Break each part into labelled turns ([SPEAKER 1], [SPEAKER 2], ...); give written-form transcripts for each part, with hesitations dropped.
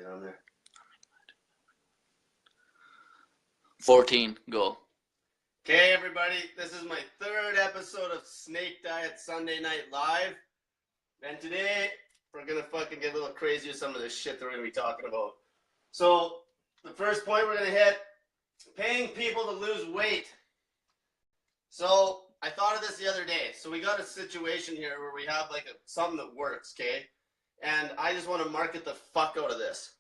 [SPEAKER 1] get on there.
[SPEAKER 2] 14, go.
[SPEAKER 1] Okay, everybody, this is my third episode of Snake Diet Sunday Night Live. And today, we're going to fucking get a little crazy with some of this shit that we're going to be talking about. So, the first point we're going to hit, paying people to lose weight. So, I thought of this the other day. So, we got a situation here where we have like something that works, okay? And I just want to market the fuck out of this.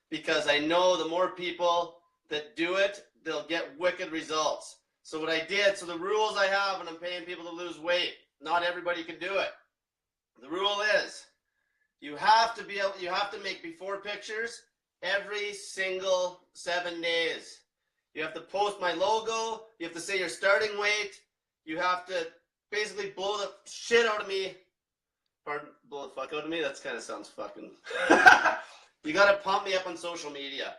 [SPEAKER 1] Because I know the more people that do it, they'll get wicked results. So what I did, so the rules I have when I'm paying people to lose weight, not everybody can do it. The rule is, you have to make before pictures every single 7 days. You have to post my logo, you have to say your starting weight, you have to basically blow the shit out of me. Pardon, blow the fuck out of me? That kind of sounds fucking... You gotta pump me up on social media,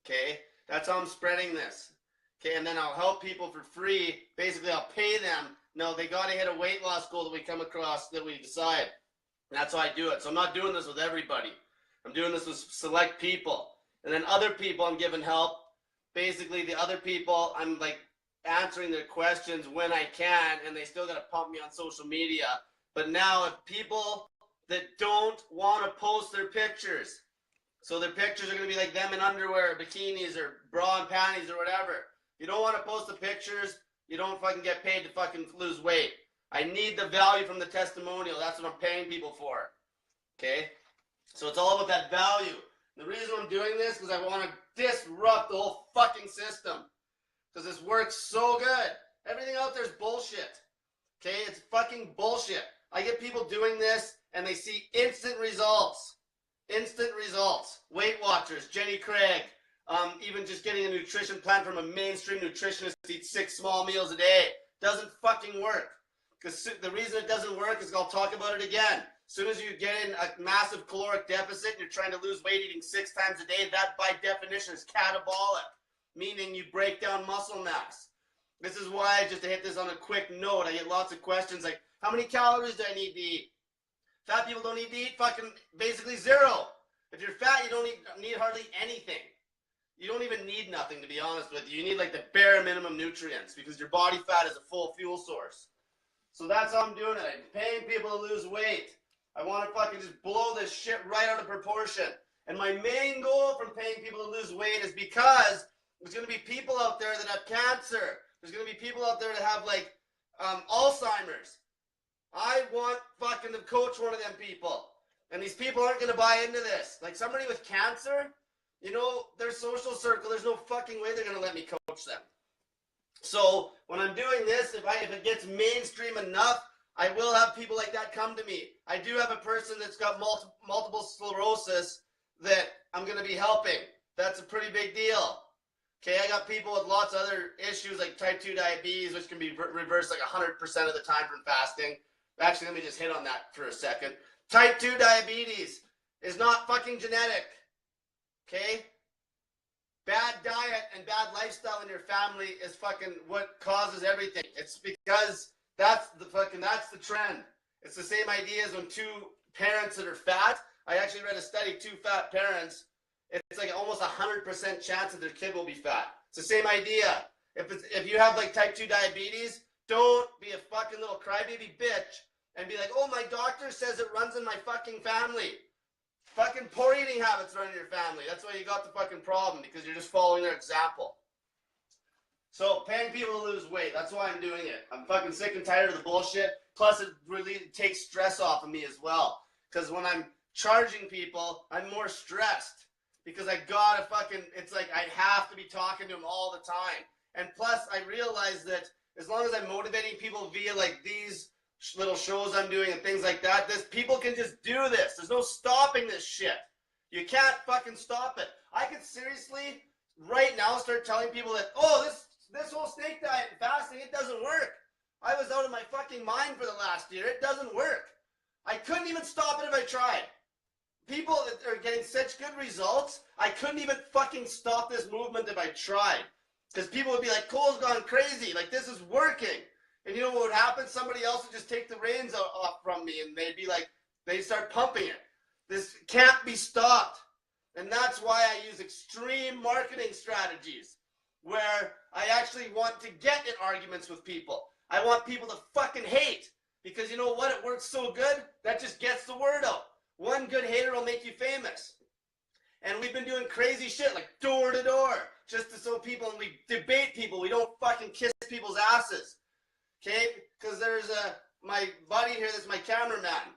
[SPEAKER 1] okay? That's how I'm spreading this. Okay, and then I'll help people for free. Basically, I'll pay them. No, they got to hit a weight loss goal that we come across, that we decide. And that's how I do it. So I'm not doing this with everybody. I'm doing this with select people. And then other people, I'm giving help. Basically, the other people, I'm like answering their questions when I can, and they still got to pump me on social media. But now, if people that don't want to post their pictures, so their pictures are going to be like them in underwear, or bikinis, or bra and panties, or whatever. You don't want to post the pictures, you don't fucking get paid to fucking lose weight. I need the value from the testimonial. That's what I'm paying people for. Okay? So it's all about that value. The reason I'm doing this is because I want to disrupt the whole fucking system. Because this works so good. Everything out there is bullshit. Okay? It's fucking bullshit. I get people doing this and they see instant results. Instant results. Weight Watchers, Jenny Craig. Even just getting a nutrition plan from a mainstream nutritionist to eat 6 small meals a day doesn't fucking work. Because the reason it doesn't work is I'll talk about it again. As soon as you get in a massive caloric deficit and you're trying to lose weight eating 6 times a day, that by definition is catabolic, meaning you break down muscle mass. This is why, just to hit this on a quick note, I get lots of questions like, how many calories do I need to eat? Fat people don't need to eat fucking basically 0. If you're fat, you don't need hardly anything. You don't even need nothing, to be honest with you. You need like the bare minimum nutrients because your body fat is a full fuel source. So that's how I'm doing it. I'm paying people to lose weight. I want to fucking just blow this shit right out of proportion. And my main goal from paying people to lose weight is because there's going to be people out there that have cancer. There's going to be people out there that have like Alzheimer's. I want fucking to coach one of them people. And these people aren't going to buy into this. Like somebody with cancer... You know, their social circle, there's no fucking way they're going to let me coach them. So when I'm doing this, if it gets mainstream enough, I will have people like that come to me. I do have a person that's got multiple sclerosis that I'm going to be helping. That's a pretty big deal. Okay, I got people with lots of other issues like type 2 diabetes, which can be reversed like 100% of the time from fasting. Actually, let me just hit on that for a second. Type 2 diabetes is not fucking genetic. Okay? Bad diet and bad lifestyle in your family is fucking what causes everything. It's because that's the trend. It's the same idea as when 2 parents that are fat. I actually read a study, 2 fat parents, it's like almost 100% chance that their kid will be fat. It's the same idea. If you have like type 2 diabetes, don't be a fucking little crybaby bitch and be like, oh, my doctor says it runs in my fucking family. Fucking poor eating habits run in your family. That's why you got the fucking problem, because you're just following their example. So paying people to lose weight, that's why I'm doing it. I'm fucking sick and tired of the bullshit. Plus it really takes stress off of me as well. Because when I'm charging people, I'm more stressed. Because I gotta fucking, it's like I have to be talking to them all the time. And plus I realize that as long as I'm motivating people via like these little shows I'm doing and things like that, people can just do this. There's no stopping this shit. You can't fucking stop it. I could seriously right now start telling people that, oh, this whole snake diet and fasting, it doesn't work. I was out of my fucking mind for the last year. It doesn't work. I couldn't even stop it if I tried. People that are getting such good results, I couldn't even fucking stop this movement if I tried. Because people would be like, Cole's gone crazy. Like, this is working. And you know what would happen? Somebody else would just take the reins off from me and they'd be like, they'd start pumping it. This can't be stopped. And that's why I use extreme marketing strategies where I actually want to get in arguments with people. I want people to fucking hate because you know what? It works so good. That just gets the word out. One good hater will make you famous. And we've been doing crazy shit like door to door just to show people, and we debate people. We don't fucking kiss people's asses. Okay? Because there's my buddy here that's my cameraman.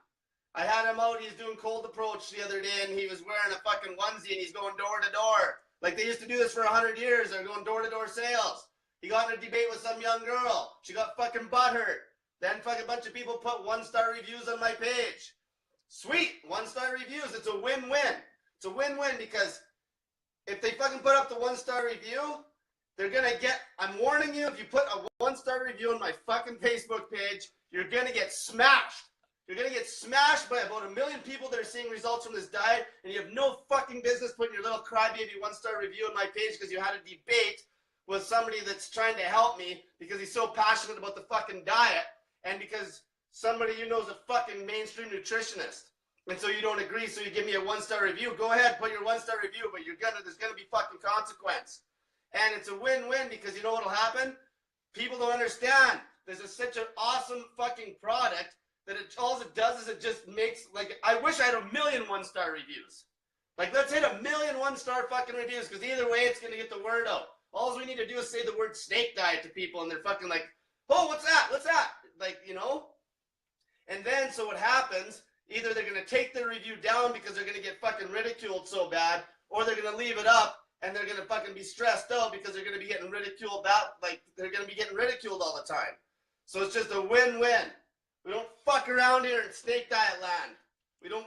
[SPEAKER 1] I had him out, he's doing cold approach the other day, and he was wearing a fucking onesie, and he's going door to door. Like they used to do this for 100 years. They're going door to door sales. He got in a debate with some young girl. She got fucking butthurt. Then fucking bunch of people put 1-star reviews on my page. Sweet, 1-star reviews. It's a win-win. It's a win-win because if they fucking put up the 1-star review, they're gonna get, I'm warning you, if you put a 1-star review on my fucking Facebook page, you're gonna get smashed. You're going to get smashed by about 1 million people that are seeing results from this diet, and you have no fucking business putting your little crybaby 1-star review on my page because you had a debate with somebody that's trying to help me because he's so passionate about the fucking diet, and because somebody you know is a fucking mainstream nutritionist. And so you don't agree, so you give me a 1-star review. Go ahead, put your 1-star review, but there's going to be fucking consequence. And it's a win-win because you know what'll happen? People don't understand. This is such an awesome fucking product that all it does is it just makes, like, I wish I had 1 million 1-star reviews. Like, let's hit 1 million 1-star fucking reviews, because either way, it's going to get the word out. All we need to do is say the word snake diet to people, and they're fucking like, oh, what's that? What's that? Like, you know? And then, so what happens, either they're going to take their review down because they're going to get fucking ridiculed so bad, or they're going to leave it up, and they're going to fucking be stressed out because they're going to be getting ridiculed they're going to be getting ridiculed all the time. So it's just a win-win. We don't fuck around here in snake diet land.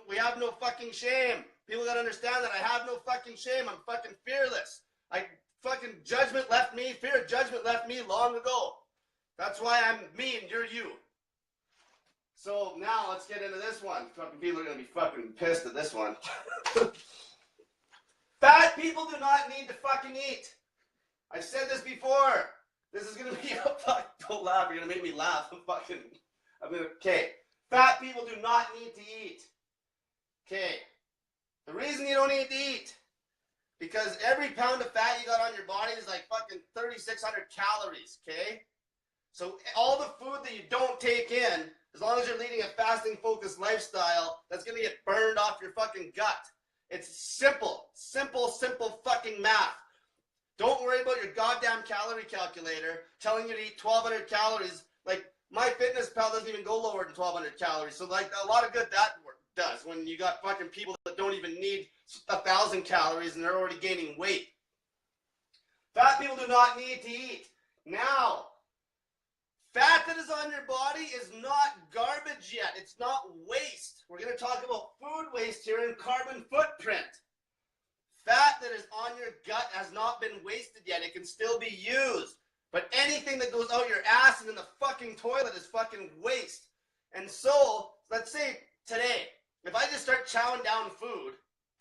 [SPEAKER 1] We have no fucking shame. People gotta understand that I have no fucking shame. I'm fucking fearless. Fear of judgment left me long ago. That's why I'm me and you're you. So now let's get into this one. Fucking people are gonna be fucking pissed at this one. Fat people do not need to fucking eat. I've said this before. This is gonna be don't laugh, you're gonna make me laugh. Okay, fat people do not need to eat. Okay, the reason you don't need to eat, because every pound of fat you got on your body is like fucking 3,600 calories, okay? So all the food that you don't take in, as long as you're leading a fasting focused lifestyle, that's gonna get burned off your fucking gut. It's simple fucking math. Don't worry about your goddamn calorie calculator telling you to eat 1,200 calories. Like, MyFitnessPal doesn't even go lower than 1,200 calories. So, like, a lot of good that does when you got fucking people that don't even need 1,000 calories and they're already gaining weight. Fat people do not need to eat. Now, fat that is on your body is not garbage yet. It's not waste. We're going to talk about food waste here and carbon footprint. Fat that is on your gut has not been wasted yet. It can still be used. But anything that goes out your ass and in the fucking toilet is fucking waste. And so, let's say today, if I just start chowing down food,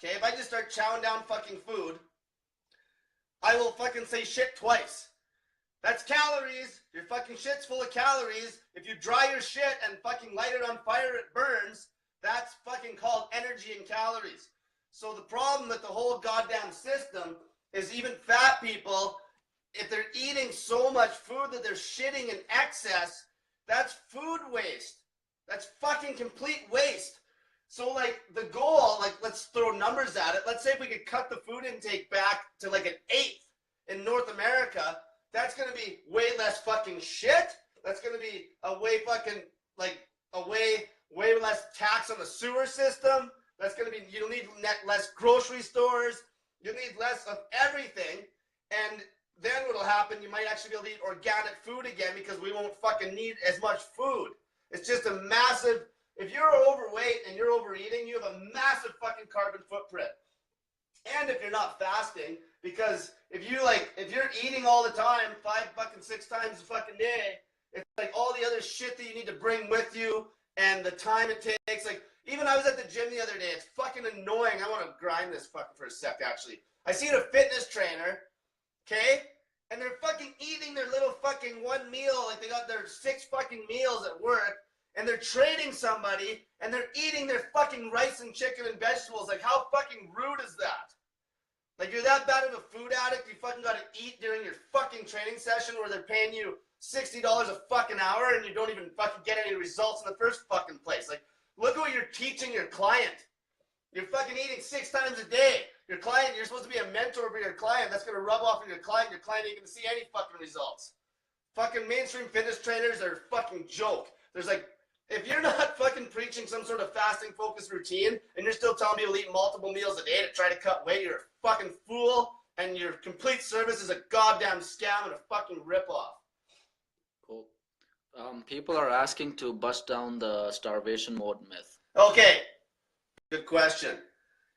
[SPEAKER 1] okay, if I just start chowing down fucking food, I will fucking say shit twice. That's calories. Your fucking shit's full of calories. If you dry your shit and fucking light it on fire, it burns. That's fucking called energy and calories. So the problem with the whole goddamn system is even fat people, if they're eating so much food that they're shitting in excess, that's food waste. That's fucking complete waste. So, like, the goal, like, let's throw numbers at it. Let's say if we could cut the food intake back to, like, 1/8 in North America, that's going to be way less fucking shit. That's going to be a way fucking, like, a way less tax on the sewer system. That's going to be, you'll need less grocery stores. You'll need less of everything. And then what'll happen, you might actually be able to eat organic food again because we won't fucking need as much food. It's just a massive, if you're overweight and you're overeating, you have a massive fucking carbon footprint. And if you're not fasting, because if you're eating all the time, 6 times a fucking day, it's like all the other shit that you need to bring with you and the time it takes. Like, even I was at the gym the other day. It's fucking annoying. I want to grind this fucking for a sec, actually. I seen a fitness trainer, okay? And they're fucking eating their little fucking one meal. Like, they got their 6 fucking meals at work. And they're trading somebody. And they're eating their fucking rice and chicken and vegetables. Like, how fucking rude is that? Like, you're that bad of a food addict, you fucking gotta eat during your fucking training session where they're paying you $60 a fucking hour and you don't even fucking get any results in the first fucking place. Like, look at what you're teaching your client. You're fucking eating 6 times a day. Your client, you're supposed to be a mentor for your client. That's gonna rub off on your client. Your client ain't gonna see any fucking results. Fucking mainstream fitness trainers are a fucking joke. There's like, if you're not fucking preaching some sort of fasting focused routine and you're still telling people to eat multiple meals a day to try to cut weight, you're a fucking fool, and your complete service is a goddamn scam and a fucking ripoff.
[SPEAKER 2] Cool. People are asking to bust down the starvation mode myth.
[SPEAKER 1] Okay, good question.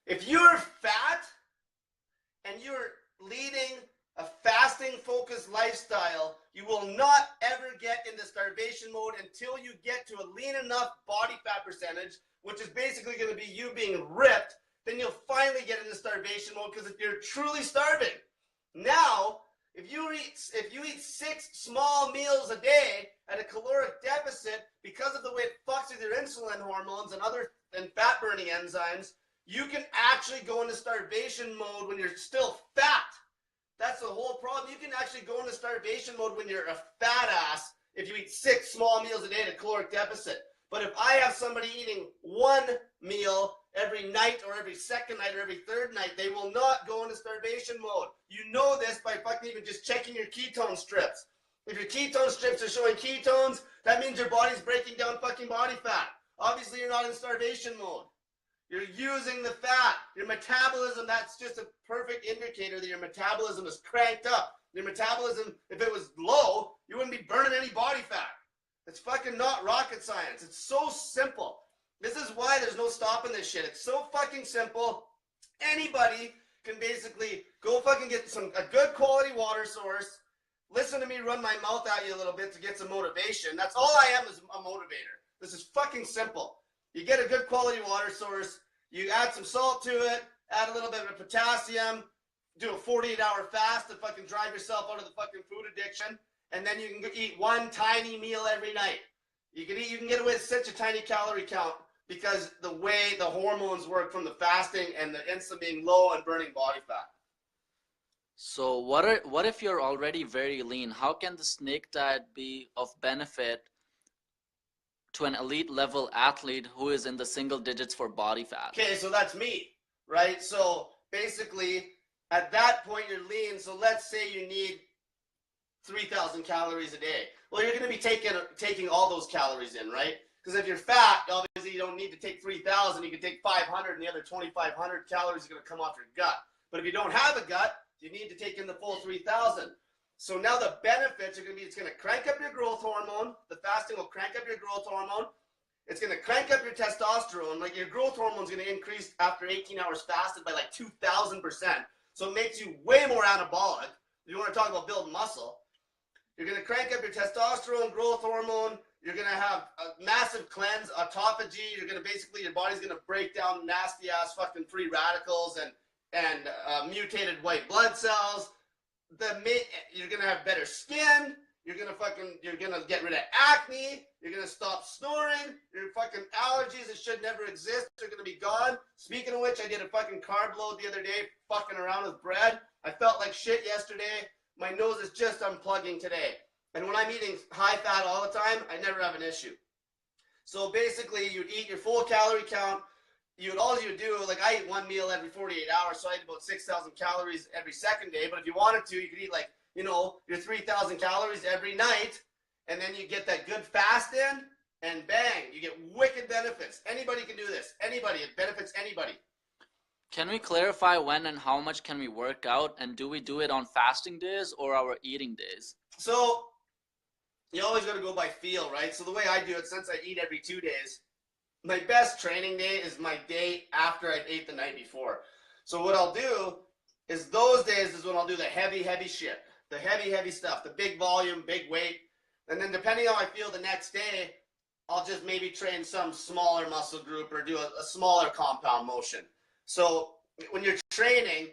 [SPEAKER 1] If you're fat and you're leading a fasting focused lifestyle, you will not ever get into starvation mode until you get to a lean enough body fat percentage, which is basically going to be you being ripped. Then you'll finally get into starvation mode, because if you're truly starving. Now, if you eat 6 small meals a day at a caloric deficit, because of the way it fucks with your insulin hormones and fat burning enzymes, you can actually go into starvation mode when you're still fat. That's the whole problem. You can actually go into starvation mode when you're a fat ass if you eat 6 small meals a day at a caloric deficit. But if I have somebody eating 1 meal every night or every second night or every third night, they will not go into starvation mode. You know this by fucking even just checking your ketone strips. If your ketone strips are showing ketones, that means your body's breaking down fucking body fat. Obviously, you're not in starvation mode. You're using the fat. Your metabolism, that's just a perfect indicator that your metabolism is cranked up. Your metabolism, if it was low, you wouldn't be burning any body fat. It's fucking not rocket science. It's so simple. This is why there's no stopping this shit. It's so fucking simple. Anybody can basically go fucking get a good quality water source, listen to me run my mouth at you a little bit to get some motivation. That's all I am, is a motivator. This is fucking simple. You get a good quality water source, you add some salt to it, add a little bit of potassium, do a 48-hour fast to fucking drive yourself out of the fucking food addiction, and then you can eat 1 tiny meal every night. You can get away with such a tiny calorie count because the way the hormones work from the fasting and the insulin being low and burning body fat.
[SPEAKER 2] So what if you're already very lean? How can the snake diet be of benefit to an elite level athlete who is in the single digits for body fat?
[SPEAKER 1] Okay, so that's me, right? So basically, at that point, you're lean. So let's say you need 3,000 calories a day. Well, you're going to be taking all those calories in, right? Because if you're fat, obviously you don't need to take 3,000. You can take 500, and the other 2,500 calories are going to come off your gut. But if you don't have a gut, you need to take in the full 3,000. So now the benefits are going to be, it's going to crank up your growth hormone. The fasting will crank up your growth hormone. It's going to crank up your testosterone. Like, your growth hormone is going to increase after 18 hours fasted by like 2,000%. So it makes you way more anabolic. If you want to talk about building muscle, you're going to crank up your testosterone, growth hormone. You're going to have a massive cleanse, autophagy. You're going to basically, your body's going to break down nasty ass fucking free radicals and mutated white blood cells. You're going to have better skin. You're going to get rid of acne. You're going to stop snoring. Your fucking allergies that should never exist are going to be gone. Speaking of which, I did a fucking carb load the other day, fucking around with bread. I felt like shit yesterday. My nose is just unplugging today. And when I'm eating high fat all the time, I never have an issue. So basically, you'd eat your full calorie count. All you would do, like, I eat 1 meal every 48 hours, so I eat about 6,000 calories every second day. But if you wanted to, you could eat, like, your 3,000 calories every night, and then you get that good fast in, and bang, you get wicked benefits. Anybody can do this. Anybody. It benefits anybody.
[SPEAKER 2] Can we clarify when and how much can we work out, and do we do it on fasting days or our eating days?
[SPEAKER 1] So you always got to go by feel, right? So the way I do it, since I eat every 2 days, my best training day is my day after I ate the night before. So what I'll do is those days is when I'll do the heavy shit, the heavy stuff, the big volume, big weight. And then depending on how I feel the next day, I'll just maybe train some smaller muscle group or do a smaller compound motion. So when you're training,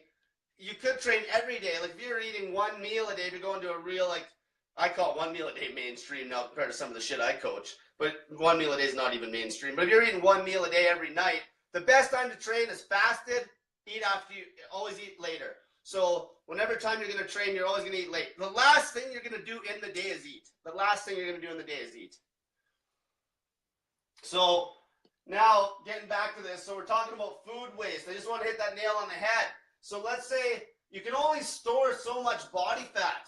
[SPEAKER 1] you could train every day. Like, if you're eating 1 meal a day, if you're going to a real, like, I call it 1 meal a day mainstream now compared to some of the shit I coach. But 1 meal a day is not even mainstream. But if you're eating 1 meal a day every night, the best time to train is fasted eat after you, always eat later. So whenever time you're going to train, you're always going to eat late. The last thing you're going to do in the day is eat. The last thing you're going to do in the day is eat. So now getting back to this, so we're talking about food waste. I just want to hit that nail on the head. So let's say you can only store so much body fat.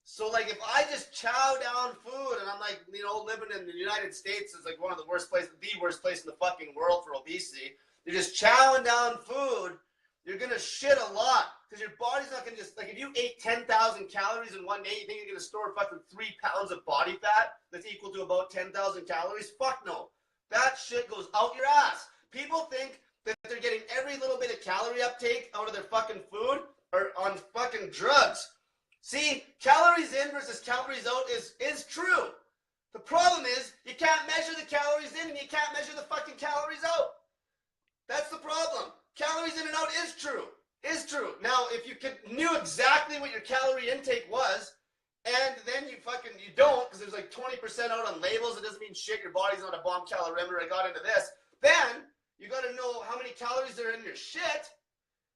[SPEAKER 1] So like if I just chow down food and I'm like, living in the United States is like one of the worst places, the worst place in the fucking world for obesity. You're just chowing down food, you're going to shit a lot because your body's not going to just, like if you ate 10,000 calories in one day, you think you're going to store fucking 3 pounds of body fat that's equal to about 10,000 calories? Fuck no. That shit goes out your ass. People think that they're getting every little bit of calorie uptake out of their fucking food or on fucking drugs. See, calories in versus calories out is true. The problem is you can't measure the calories in and you can't measure the fucking calories out. That's the problem. Calories in and out is true. Now, if you knew exactly what your calorie intake was, and then you don't, because there's like 20% out on labels, it doesn't mean shit, your body's not a bomb calorimeter, I got into this, then you got to know how many calories are in your shit,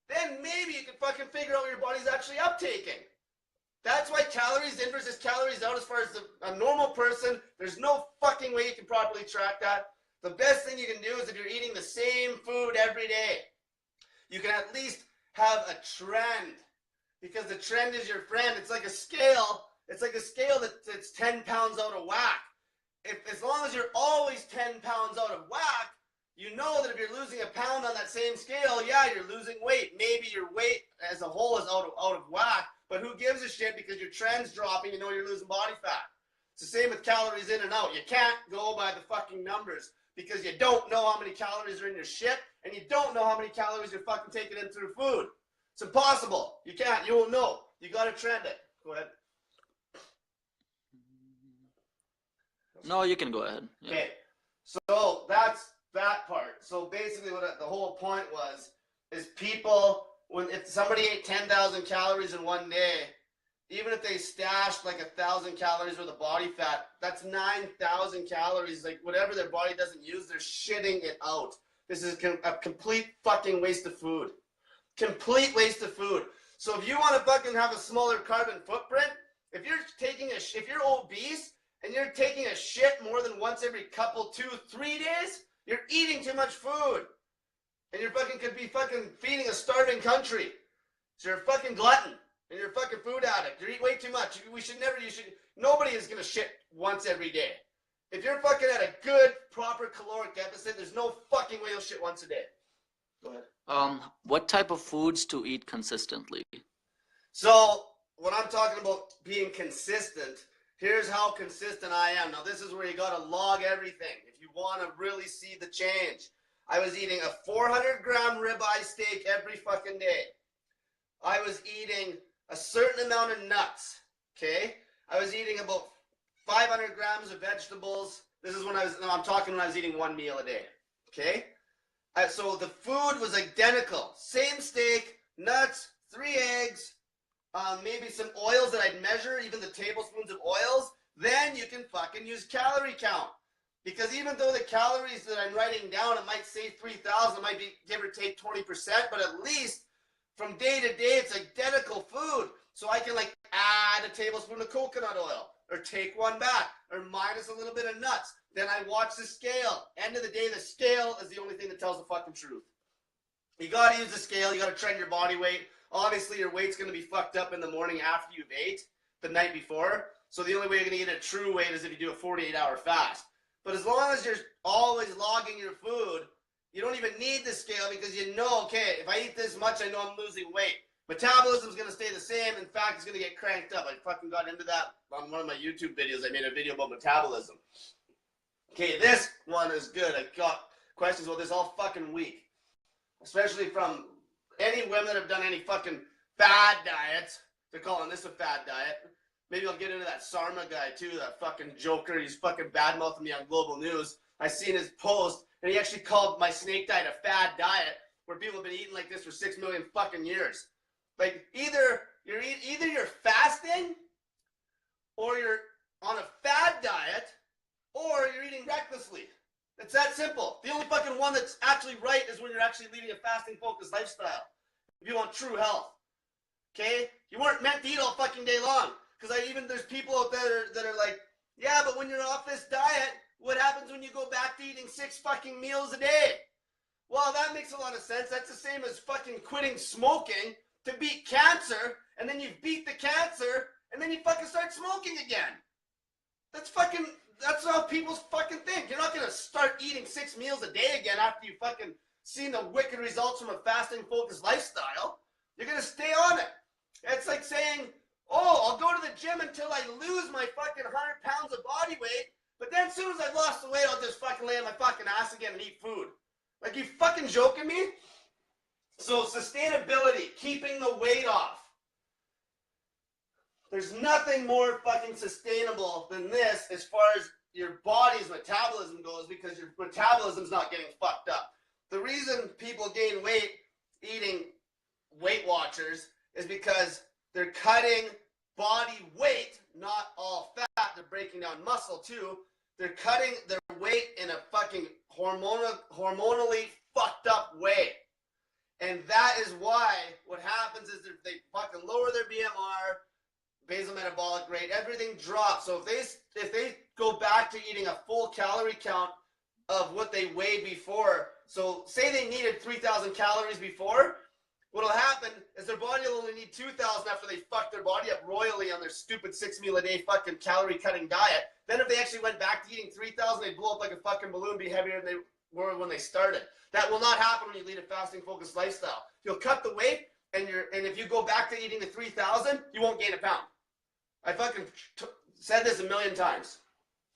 [SPEAKER 1] then maybe you can fucking figure out what your body's actually uptaking. That's why calories in versus calories out, as far as a normal person, there's no fucking way you can properly track that. The best thing you can do is if you're eating the same food every day, you can at least have a trend, because the trend is your friend. It's like a scale. It's like a scale that's 10 pounds out of whack. As long as you're always 10 pounds out of whack, you know that if you're losing a pound on that same scale, yeah, you're losing weight. Maybe your weight as a whole is out of whack, but who gives a shit, because your trend's dropping, you know you're losing body fat. It's the same with calories in and out. You can't go by the fucking numbers, because you don't know how many calories are in your shit, and you don't know how many calories you're fucking taking in through food. It's impossible. You can't. You won't know. You got to trend it. Go ahead.
[SPEAKER 2] No, you can go ahead. Yeah.
[SPEAKER 1] Okay. So that's that part. So basically what the whole point was is people, if somebody ate 10,000 calories in one day, even if they stashed like 1,000 calories worth of body fat, that's 9,000 calories. Like whatever their body doesn't use, they're shitting it out. This is a complete fucking waste of food. Complete waste of food. So if you want to fucking have a smaller carbon footprint, if you're obese and you're taking a shit more than once every couple, 2, 3 days, you're eating too much food. And you could be fucking feeding a starving country. So you're a fucking glutton. And you're a fucking food addict. You eat way too much. Nobody is going to shit once every day. If you're fucking at a good, proper caloric deficit, there's no fucking way you'll shit once a day. Go ahead.
[SPEAKER 2] What type of foods to eat consistently?
[SPEAKER 1] So, when I'm talking about being consistent, here's how consistent I am. Now, this is where you got to log everything if you want to really see the change. I was eating a 400-gram ribeye steak every fucking day. I was eating a certain amount of nuts, okay? I was eating about 500 grams of vegetables. This is I'm talking when I was eating one meal a day, okay? So the food was identical. Same steak, nuts, 3 eggs, maybe some oils that I'd measure, even the tablespoons of oils. Then you can fucking use calorie count. Because even though the calories that I'm writing down, it might say 3,000, it might be give or take 20%, but at least from day to day, it's identical food. So I can like add a tablespoon of coconut oil or take one back or minus a little bit of nuts. Then I watch the scale. End of the day, the scale is the only thing that tells the fucking truth. You got to use the scale. You got to trend your body weight. Obviously, your weight's going to be fucked up in the morning after you've ate the night before. So the only way you're going to get a true weight is if you do a 48-hour fast. But as long as you're always logging your food, you don't even need the scale, because you know, okay, if I eat this much, I know I'm losing weight. Metabolism's going to stay the same. In fact, it's going to get cranked up. I fucking got into that on one of my YouTube videos. I made a video about metabolism. Okay, this one is good. I got questions about this all fucking week. Especially from any women that have done any fucking fad diets. They're calling this a fad diet. Maybe I'll get into that Sarma guy too, that fucking joker. He's fucking badmouthing me on Global News. I seen his post, and he actually called my snake diet a fad diet, where people have been eating like this for 6 million fucking years. Like either you're fasting, or you're on a fad diet, or you're eating recklessly. It's that simple. The only fucking one that's actually right is when you're actually leading a fasting focused lifestyle. If you want true health. Okay? You weren't meant to eat all fucking day long. Because there's people out there that are like, yeah, but when you're off this diet, what happens when you go back to eating 6 fucking meals a day? Well, that makes a lot of sense. That's the same as fucking quitting smoking to beat cancer, and then you beat the cancer, and then you fucking start smoking again. That's how people fucking think. You're not gonna start eating 6 meals a day again after you fucking seen the wicked results from a fasting focused lifestyle. You're gonna stay on it. It's like saying, oh, I'll go to the gym until I lose my fucking 100 pounds of body weight, but then as soon as I've lost the weight, I'll just fucking lay on my fucking ass again and eat food. Like, you fucking joking me? So sustainability, keeping the weight off. There's nothing more fucking sustainable than this as far as your body's metabolism goes, because your metabolism's not getting fucked up. The reason people gain weight eating Weight Watchers is because they're cutting body weight, not all fat. They're breaking down muscle too. They're cutting their weight in a fucking hormonally fucked up way. And that is why what happens is they fucking lower their BMR, basal metabolic rate, everything drops. So if they go back to eating a full calorie count of what they weighed before, so say they needed 3,000 calories before, what'll happen is their body will only need 2,000 after they fuck their body up royally on their stupid 6 meal a day fucking calorie cutting diet. Then if they actually went back to eating 3,000, they'd blow up like a fucking balloon, be heavier than they were when they started. That will not happen when you lead a fasting focused lifestyle. You'll cut the weight, and if you go back to eating the 3,000, you won't gain a pound. I fucking said this a million times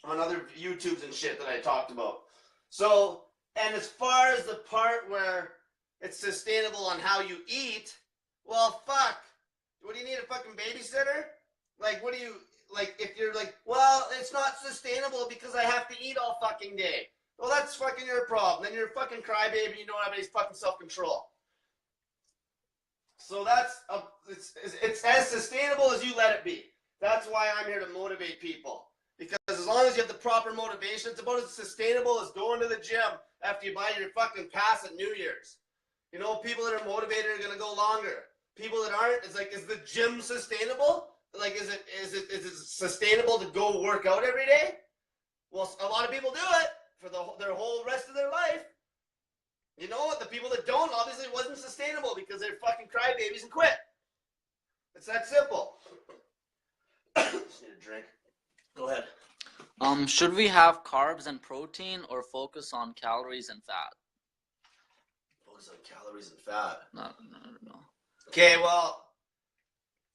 [SPEAKER 1] on other YouTubes and shit that I talked about. So, and as far as the part where it's sustainable on how you eat, well, fuck. What do you need, a fucking babysitter? Like, what do you, like, if you're like, well, it's not sustainable because I have to eat all fucking day. Well, that's fucking your problem. Then you're a fucking crybaby, you don't have any fucking self-control. So it's as sustainable as you let it be. That's why I'm here to motivate people. Because as long as you have the proper motivation, it's about as sustainable as going to the gym after you buy your fucking pass at New Year's. You know, people that are motivated are going to go longer. People that aren't, it's like, is the gym sustainable? Like, is it sustainable to go work out every day? Well, a lot of people do it for their whole rest of their life. You know what? The people that don't, obviously it wasn't sustainable because they're fucking crybabies and quit. It's that simple. Just need a drink. Go ahead.
[SPEAKER 2] Should we have carbs and protein or focus on calories and fat?
[SPEAKER 1] Focus on calories and fat.
[SPEAKER 2] No.
[SPEAKER 1] Okay, well,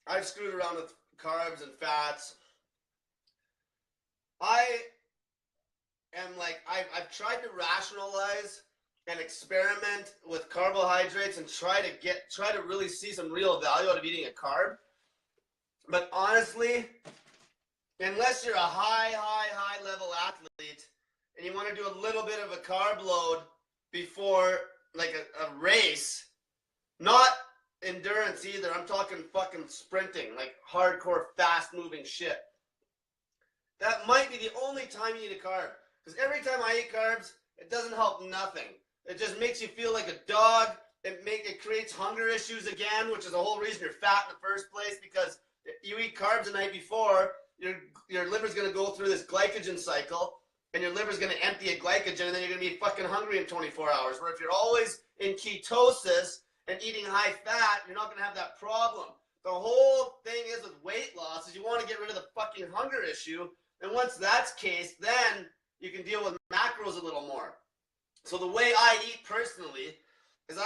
[SPEAKER 1] I've screwed around with carbs and fats. I've tried to rationalize and experiment with carbohydrates and try to really see some real value out of eating a carb. But honestly, unless you're a high level athlete and you want to do a little bit of a carb load before like a race, not endurance either, I'm talking fucking sprinting, like hardcore fast moving shit. That might be the only time you eat a carb. Because every time I eat carbs, it doesn't help nothing. It just makes you feel like a dog. It creates hunger issues again, which is the whole reason you're fat in the first place, because you eat carbs the night before, your liver's going to go through this glycogen cycle, and your liver's going to empty a glycogen, and then you're going to be fucking hungry in 24 hours. Where if you're always in ketosis and eating high fat, you're not going to have that problem. The whole thing is with weight loss is you want to get rid of the fucking hunger issue, and once that's case, then you can deal with macros a little more. So the way I eat personally is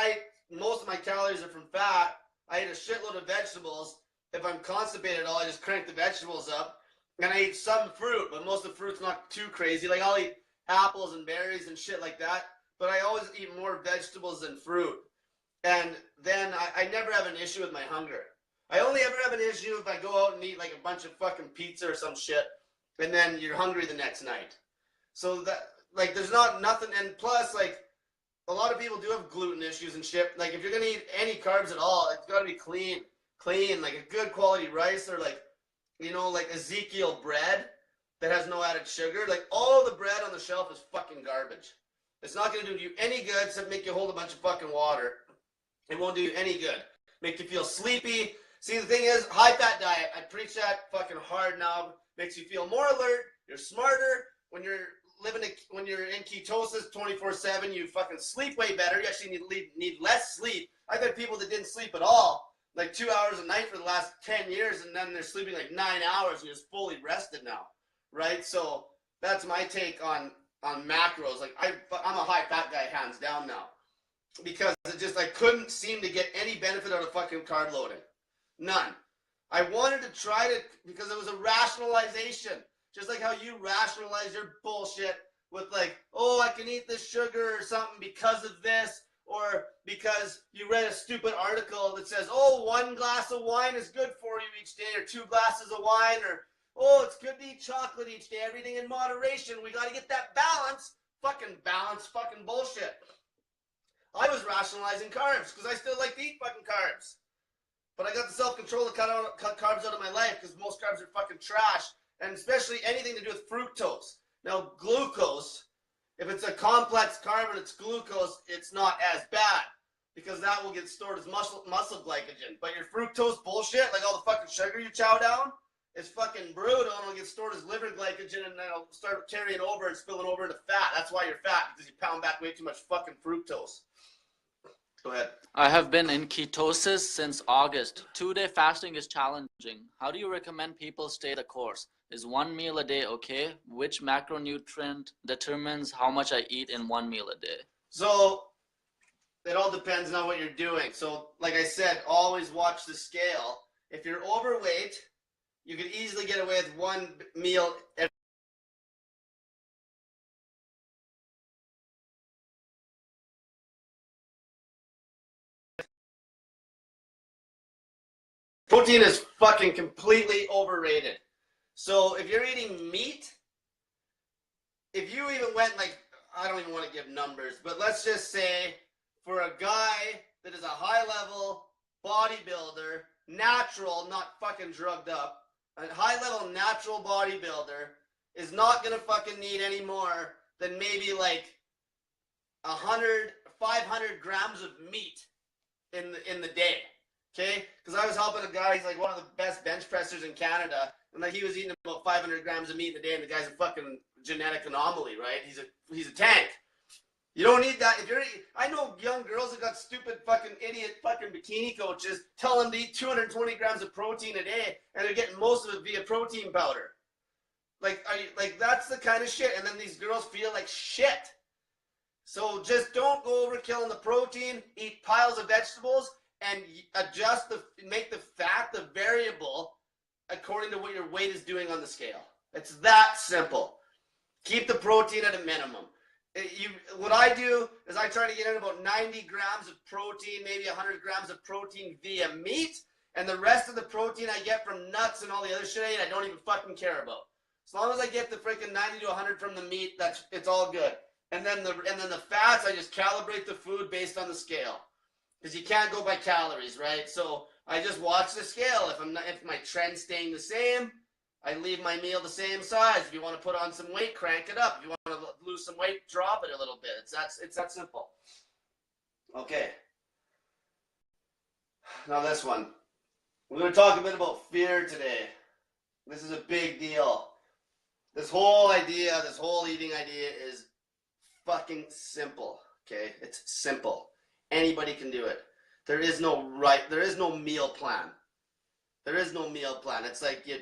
[SPEAKER 1] most of my calories are from fat. I eat a shitload of vegetables. If I'm constipated at all, I just crank the vegetables up. And I eat some fruit, but most of the fruit's not too crazy. Like, I'll eat apples and berries and shit like that, but I always eat more vegetables than fruit. And then I never have an issue with my hunger. I only ever have an issue if I go out and eat like a bunch of fucking pizza or some shit, and then you're hungry the next night. So that, like, there's nothing, and plus, like, a lot of people do have gluten issues and shit. Like, if you're gonna eat any carbs at all, it's gotta be clean, like a good quality rice, or like, you know, like Ezekiel bread. that has no added sugar. Like, all the bread on the shelf is fucking garbage. It's not going to do you any good except make you hold a bunch of fucking water. It won't do you any good. Make you feel sleepy. See, the thing is, high-fat diet, I preach that fucking hard now. Makes you feel more alert. You're smarter. When you're when you're in ketosis 24/7, you fucking sleep way better. You actually need less sleep. I've had people that didn't sleep at all, like 2 hours a night for the last 10 years, and then they're sleeping like 9 hours and just fully rested now, right? So that's my take on macros. Like, I'm a high-fat guy, hands down now, because I couldn't seem to get any benefit out of fucking carb loading. None. I wanted to try to, because it was a rationalization. Just like how you rationalize your bullshit with like, oh, I can eat this sugar or something because of this, or because you read a stupid article that says, oh, 1 glass of wine is good for you each day, or 2 glasses of wine, or, oh, it's good to eat chocolate each day, everything in moderation. We got to get that balance. Fucking balance, fucking bullshit. I was rationalizing carbs because I still like to eat fucking carbs. But I got the self-control to cut carbs out of my life because most carbs are fucking trash. And especially anything to do with fructose. Now, glucose, if it's a complex carb and it's glucose, it's not as bad because that will get stored as muscle glycogen. But your fructose bullshit, like all the fucking sugar you chow down, is fucking brutal and it'll get stored as liver glycogen and then it'll start carrying over and spilling over into fat. That's why you're fat, because you pound back way too much fucking fructose. Go ahead.
[SPEAKER 2] I have been in ketosis since August. 2-day fasting is challenging. How do you recommend people stay the course? Is 1 meal a day okay? Which macronutrient determines how much I eat in 1 meal a day?
[SPEAKER 1] So it all depends on what you're doing. So like I said, always watch the scale. If you're overweight, you could easily get away with 1 meal every protein is fucking completely overrated. So if you're eating meat, if you even went like, I don't even want to give numbers, but let's just say for a guy that is a high level bodybuilder, natural, not fucking drugged up, a high level natural bodybuilder is not going to fucking need any more than maybe like 500 grams of meat in the day. Okay, because I was helping a guy. He's like one of the best bench pressers in Canada, and like he was eating about 500 grams of meat in a day. And the guy's a fucking genetic anomaly, right? He's a tank. You don't need that. I know young girls that got stupid fucking idiot fucking bikini coaches tell them to eat 220 grams of protein a day, and they're getting most of it via protein powder. Like, that's the kind of shit. And then these girls feel like shit. So just don't go overkill on the protein. Eat piles of vegetables. And make the fat the variable according to what your weight is doing on the scale. It's that simple. Keep the protein at a minimum. What I do is I try to get in about 90 grams of protein, maybe 100 grams of protein via meat, and the rest of the protein I get from nuts and all the other shit I eat, I don't even fucking care about. As long as I get the freaking 90 to 100 from the meat, it's all good. And then the fats, I just calibrate the food based on the scale. Because you can't go by calories, right? So I just watch the scale. If my trend's staying the same, I leave my meal the same size. If you want to put on some weight, crank it up. If you want to lose some weight, drop it a little bit. It's that simple. Okay. Now this one. We're going to talk a bit about fear today. This is a big deal. This whole eating idea is fucking simple, okay? It's simple. Anybody can do it. There is no meal plan. There is no meal plan. It's like you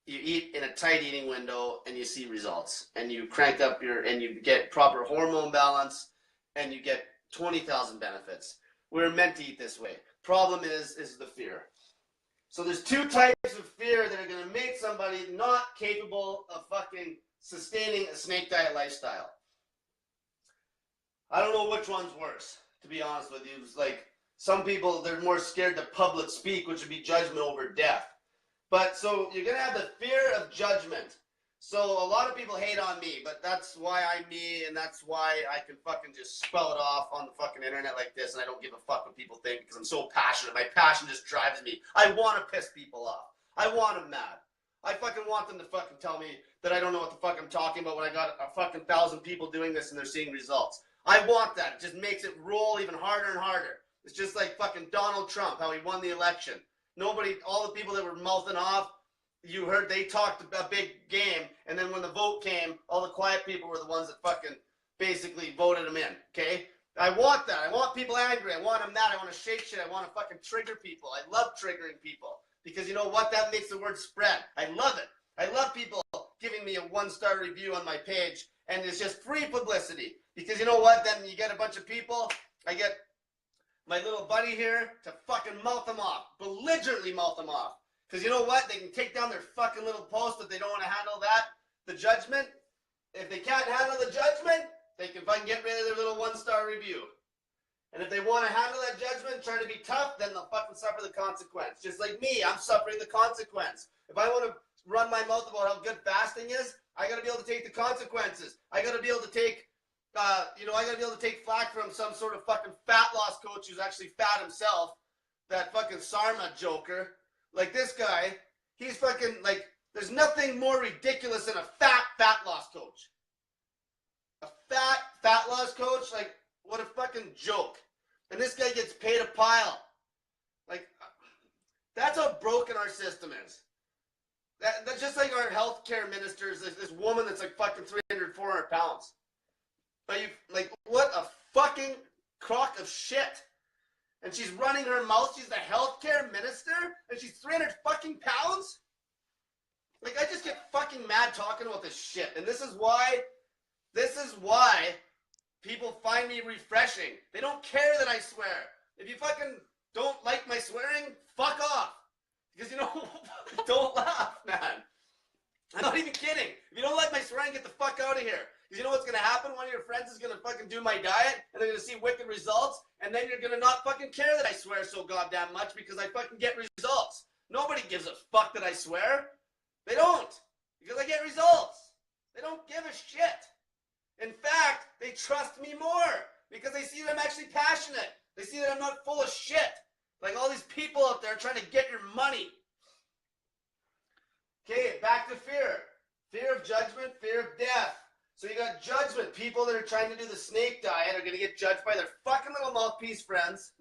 [SPEAKER 1] eat in a tight eating window and you see results. And you crank up and you get proper hormone balance and you get 20,000 benefits. We're meant to eat this way. Problem is the fear. So there's 2 types of fear that are going to make somebody not capable of fucking sustaining a snake diet lifestyle. I don't know which one's worse. To be honest with you, it's like some people, they're more scared to public speak, which would be judgment over death. But so you're going to have the fear of judgment. So a lot of people hate on me, but that's why I'm me, and that's why I can fucking just spell it off on the fucking internet like this, and I don't give a fuck what people think because I'm so passionate. My passion just drives me. I want to piss people off. I want them mad. I fucking want them to fucking tell me that I don't know what the fuck I'm talking about when I got a fucking 1,000 people doing this and they're seeing results. I want that. It just makes it roll even harder and harder. It's just like fucking Donald Trump, how he won the election. Nobody, all the people that were mouthing off, you heard they talked a big game, and then when the vote came, all the quiet people were the ones that fucking basically voted him in, okay? I want that. I want people angry. I want them mad. I want to shake shit. I want to fucking trigger people. I love triggering people because you know what? That makes the word spread. I love it. I love people giving me a 1-star review on my page, and it's just free publicity because you know what? Then you get a bunch of people. I get my little buddy here to fucking mouth them off, belligerently mouth them off. Because you know what? They can take down their fucking little post if they don't want to handle that, the judgment. If they can't handle the judgment, they can fucking get rid of their little 1-star review. And if they want to handle that judgment, try to be tough, then they'll fucking suffer the consequence. Just like me, I'm suffering the consequence. If I want to run my mouth about how good fasting is, I got to be able to take the consequences. I got to be able to take, I got to be able to take flack from some sort of fucking fat loss coach who's actually fat himself. That fucking Sarma joker. Like this guy, he's fucking like, there's nothing more ridiculous than a fat loss coach. A fat loss coach, like, what a fucking joke. And this guy gets paid a pile. Like, that's how broken our system is. That's just like our healthcare ministers, this woman that's like fucking 300, 400 pounds. Like, what a fucking crock of shit. And she's running her mouth. She's the healthcare minister, and she's 300 fucking pounds. Like, I just get fucking mad talking about this shit. And this is why people find me refreshing. They don't care that I swear. If you fucking don't like my swearing, fuck off. Because, don't laugh, man. I'm not even kidding. If you don't like my swearing, get the fuck out of here. Because you know what's going to happen? One of your friends is going to fucking do my diet, and they're going to see wicked results, and then you're going to not fucking care that I swear so goddamn much because I fucking get results. Nobody gives a fuck that I swear. They don't. Because I get results. They don't give a shit. In fact, they trust me more because they see that I'm actually passionate. They see that I'm not full of shit. Like all these people out there trying to get your money. Okay, back to fear. Fear of judgment, fear of death. So you got judgment. People that are trying to do the snake diet are going to get judged by their fucking little mouthpiece friends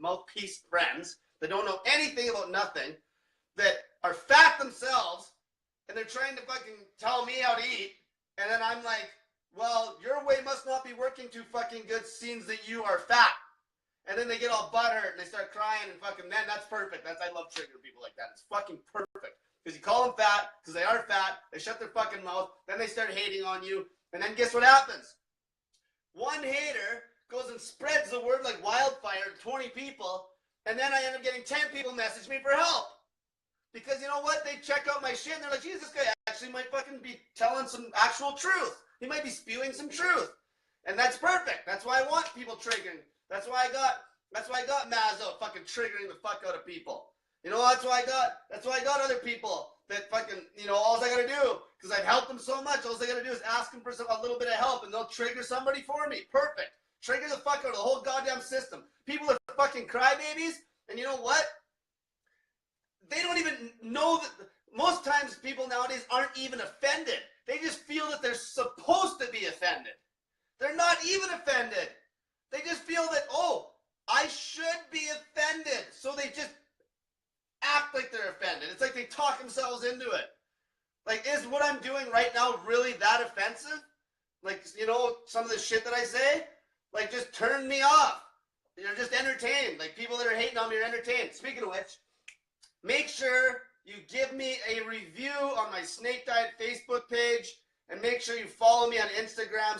[SPEAKER 1] that don't know anything about nothing, that are fat themselves, and they're trying to fucking tell me how to eat. And then I'm like, well, your way must not be working too fucking good seeing that you are fat. And then they get all butthurt and they start crying and fucking, man, that's perfect. I love triggering people like that. It's fucking perfect. Because you call them fat, because they are fat, they shut their fucking mouth, then they start hating on you, and then guess what happens? One hater goes and spreads the word like wildfire to 20 people, and then I end up getting 10 people message me for help. Because you know what? They check out my shit and they're like, Jesus, this guy actually might fucking be telling some actual truth. He might be spewing some truth. And that's perfect. That's why I want people triggering. That's why I got Maz out fucking triggering the fuck out of people. You know, that's why I got other people that fucking, all I gotta do, because I've helped them so much, all I gotta do is ask them for a little bit of help and they'll trigger somebody for me. Perfect. Trigger the fuck out of the whole goddamn system. People are fucking crybabies, and you know what? They don't even know that, most times people nowadays aren't even offended. They just feel that they're supposed to be offended. They're not even offended. They just feel that, oh, I should be offended. So they just act like they're offended. It's like they talk themselves into it. Like, is what I'm doing right now really that offensive? Like, some of the shit that I say? Like, just turn me off. You're just entertained. Like, people that are hating on me are entertained. Speaking of which, make sure you give me a review on my Snake Diet Facebook page, and make sure you follow me on Instagram,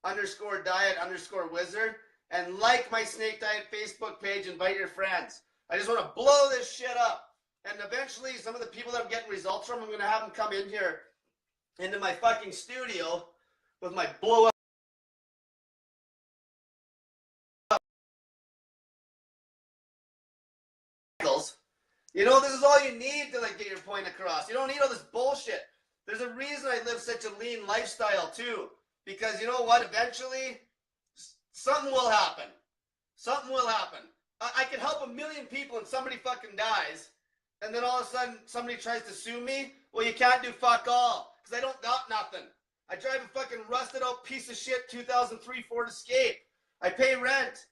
[SPEAKER 1] snake_diet_wizard, and like my Snake Diet Facebook page, invite your friends. I just want to blow this shit up. And eventually, some of the people that I'm getting results from, I'm going to have them come in here into my fucking studio with my blow up. This is all you need to get your point across. You don't need all this bullshit. There's a reason I live such a lean lifestyle too. Because you know what? Eventually, something will happen. Something will happen. I could help 1 million people and somebody fucking dies. And then all of a sudden, somebody tries to sue me Well, you can't do fuck all because I don't got nothing. I drive a fucking rusted out piece of shit 2003 Ford Escape. I pay rent.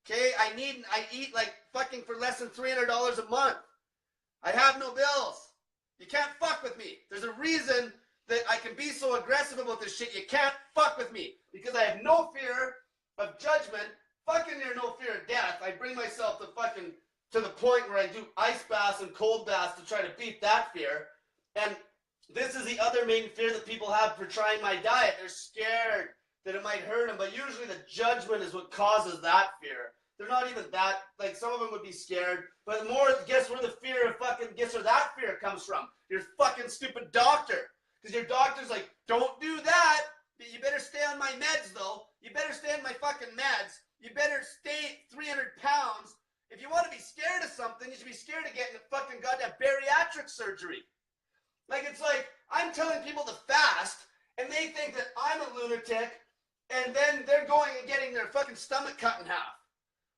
[SPEAKER 1] Okay, I eat like fucking for less than $300 a month. I have no bills. You can't fuck with me. There's a reason that I can be so aggressive about this shit. You can't fuck with me because I have no fear of judgment. Fucking near no fear of death. I bring myself to the point where I do ice baths and cold baths to try to beat that fear. And this is the other main fear that people have for trying my diet. They're scared that it might hurt them, but usually the judgment is what causes that fear. They're not even that, like some of them would be scared, but more, guess where the fear of guess where that fear comes from? Your fucking stupid doctor. Because your doctor's like, don't do that, but you better stay on my meds though. You better stay on my fucking meds. You better stay 300 pounds. If you want to be scared of something, you should be scared of getting a fucking goddamn bariatric surgery. Like, it's like, I'm telling people to fast, and they think that I'm a lunatic, and then they're going and getting their fucking stomach cut in half.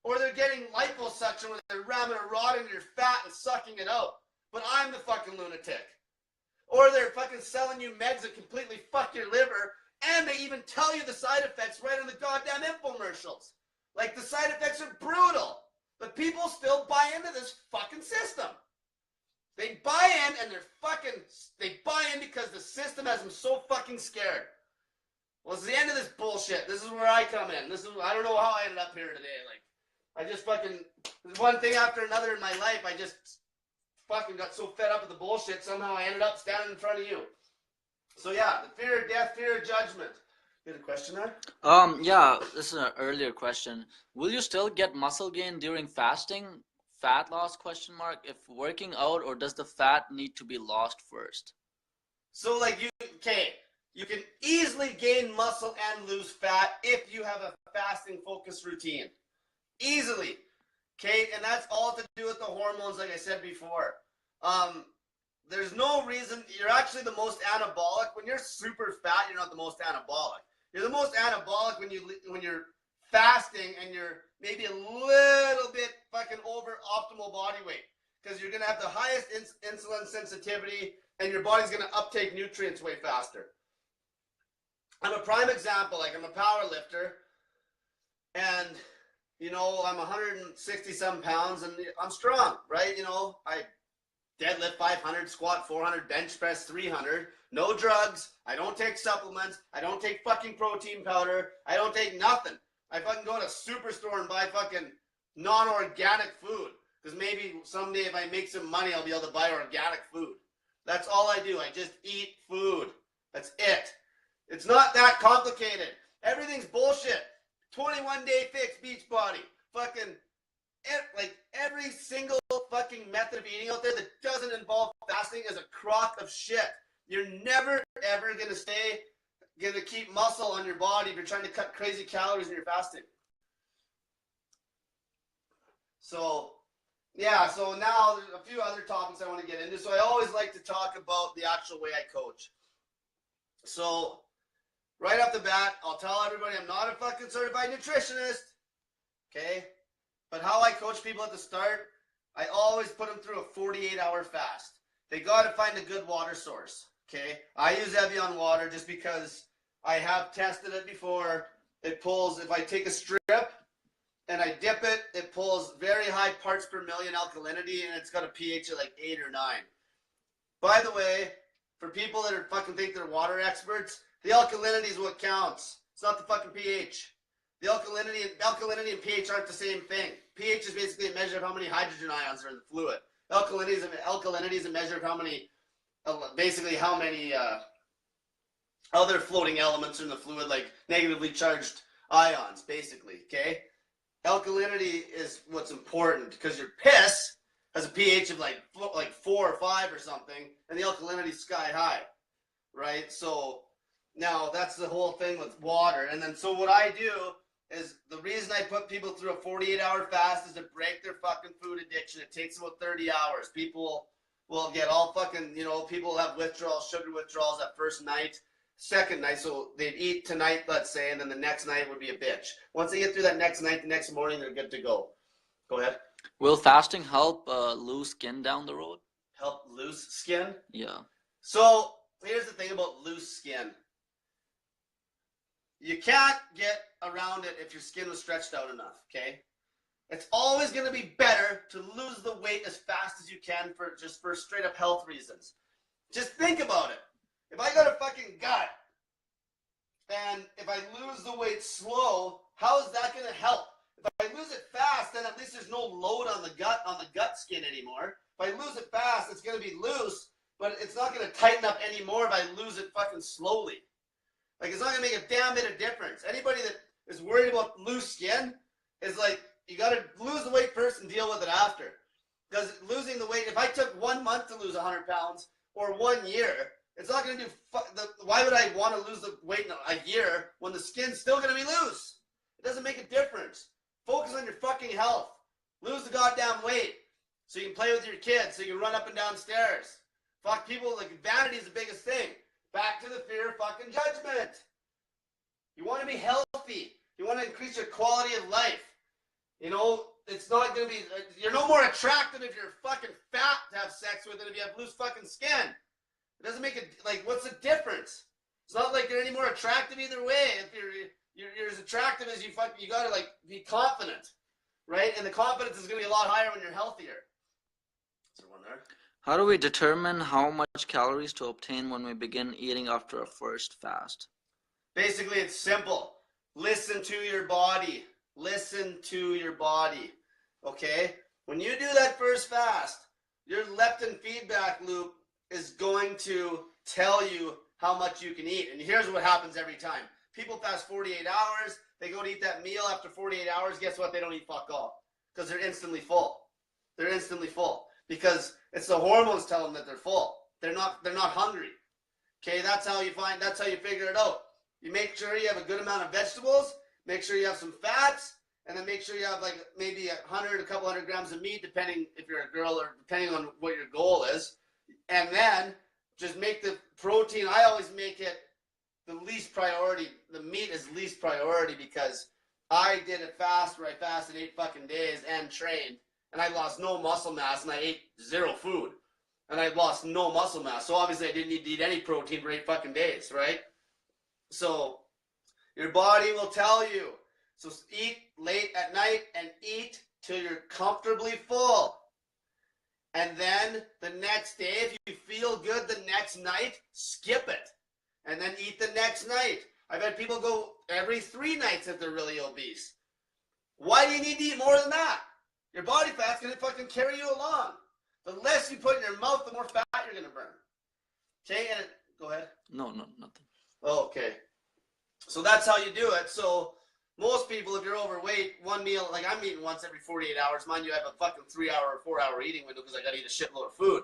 [SPEAKER 1] Or they're getting liposuction where they're ramming a rod into your fat and sucking it out. But I'm the fucking lunatic. Or they're fucking selling you meds that completely fuck your liver, and they even tell you the side effects right on the goddamn infomercials. Like, the side effects are brutal. But people still buy into this fucking system. They buy in and they buy in because the system has them so fucking scared. Well, it's the end of this bullshit. This is where I come in. I don't know how I ended up here today. Like, I just fucking, one thing after another in my life, I just fucking got so fed up with the bullshit, somehow I ended up standing in front of you. So yeah, the fear of death, fear of judgment. You had a question there?
[SPEAKER 2] Yeah, this is an earlier question. Will you still get muscle gain during fasting? Fat loss, question mark, if working out, or does the fat need to be lost first?
[SPEAKER 1] So like you can easily gain muscle and lose fat if you have a fasting focused routine. Easily. Okay, and that's all to do with the hormones, like I said before. There's no reason, you're actually the most anabolic. When you're super fat, you're not the most anabolic. You're the most anabolic when you're fasting and you're maybe a little bit fucking over optimal body weight, because you're going to have the highest insulin sensitivity and your body's going to uptake nutrients way faster. I'm a prime example. Like, I'm a power lifter, and you know, I'm 160 some pounds and I'm strong, right? You know, I deadlift 500, squat 400, bench press 300, no drugs. I don't take supplements. I don't take fucking protein powder. I don't take nothing. I fucking go to Superstore and buy fucking non-organic food, because maybe someday if I make some money, I'll be able to buy organic food. That's all I do. I just eat food. That's it. It's not that complicated. Everything's bullshit. 21-day fix, beach body. Fucking, like, every single fucking method of eating out there that doesn't involve fasting is a crock of shit. You're never, ever gonna keep muscle on your body if you're trying to cut crazy calories when you're fasting. So, yeah, so now there's a few other topics I want to get into. So I always like to talk about the actual way I coach. So, right off the bat, I'll tell everybody I'm not a fucking certified nutritionist, okay? But how I coach people at the start, I always put them through a 48-hour fast. They got to find a good water source, okay? I use Evian water just because I have tested it before. It pulls, if I take a strip and I dip it, it pulls very high parts per million alkalinity, and it's got a pH of like 8 or 9. By the way, for people that are fucking think they're water experts, the alkalinity is what counts. It's not the fucking pH. The alkalinity and pH aren't the same thing. pH is basically a measure of how many hydrogen ions are in the fluid. Alkalinity is a measure of how many, basically how many other floating elements are in the fluid, like negatively charged ions, basically, okay? Alkalinity is what's important, because your piss has a pH of like 4 or 5 or something, and the alkalinity is sky high, right? So now that's the whole thing with water. And then so what I do is, the reason I put people through a 48-hour fast is to break their fucking food addiction. It takes about 30 hours. People will get all fucking, you know, people have withdrawals, sugar withdrawals that first night, second night. So they'd eat tonight, let's say, and then the next night would be a bitch. Once they get through that next night, the next morning, they're good to go. Go ahead.
[SPEAKER 2] Will fasting help lose skin down the road?
[SPEAKER 1] Help lose skin?
[SPEAKER 2] Yeah.
[SPEAKER 1] So here's the thing about loose skin. You can't get around it if your skin was stretched out enough, okay? It's always going to be better to lose the weight as fast as you can for straight up health reasons. Just think about it. If I got a fucking gut and if I lose the weight slow, how is that going to help? If I lose it fast, then at least there's no load on the gut skin anymore. If I lose it fast, it's going to be loose, but it's not going to tighten up anymore if I lose it fucking slowly. Like, it's not going to make a damn bit of difference. Anybody that is worried about loose skin is like, you got to lose the weight first and deal with it after. Because losing the weight, if I took 1 month to lose 100 pounds or 1 year, it's not going to do, why would I want to lose the weight in a year when the skin's still going to be loose? It doesn't make a difference. Focus on your fucking health. Lose the goddamn weight so you can play with your kids, so you can run up and down stairs. Fuck, people, like, vanity is the biggest thing. Back to the fear of fucking judgment. You want to be healthy. You want to increase your quality of life. You know, it's not going to be, you're no more attractive if you're fucking fat to have sex with than if you have loose fucking skin. It doesn't make it, like, what's the difference? It's not like you're any more attractive either way. If you're as attractive as you got to, like, be confident, right? And the confidence is going to be a lot higher when you're healthier. Is there one there?
[SPEAKER 2] How do we determine how much calories to obtain when we begin eating after a first fast?
[SPEAKER 1] Basically, it's simple. Listen to your body. Listen to your body. Okay? When you do that first fast, your leptin feedback loop is going to tell you how much you can eat. And here's what happens every time. People fast 48 hours. They go to eat that meal after 48 hours. Guess what? They don't eat fuck all. Because they're instantly full. They're instantly full. Because it's the hormones telling them that they're full. They're not hungry. Okay, that's how you figure it out. You make sure you have a good amount of vegetables, make sure you have some fats, and then make sure you have like maybe a couple hundred grams of meat, depending if you're a girl or depending on what your goal is. And then just make the protein, I always make it the least priority. The meat is least priority because I did it fast where I fasted 8 fucking days and trained. And I lost no muscle mass, and I ate 0 food. And I lost no muscle mass. So obviously I didn't need to eat any protein for 8 fucking days, right? So your body will tell you. So eat late at night and eat till you're comfortably full. And then the next day, if you feel good the next night, skip it. And then eat the next night. I've had people go every 3 nights if they're really obese. Why do you need to eat more than that? Your body fat's going to fucking carry you along. The less you put in your mouth, the more fat you're going to burn. Okay, and go ahead.
[SPEAKER 2] No, nothing.
[SPEAKER 1] Oh, okay. So that's how you do it. So most people, if you're overweight, one meal, like I'm eating once every 48 hours. Mind you, I have a fucking 3-hour or 4-hour eating window because I got to eat a shitload of food.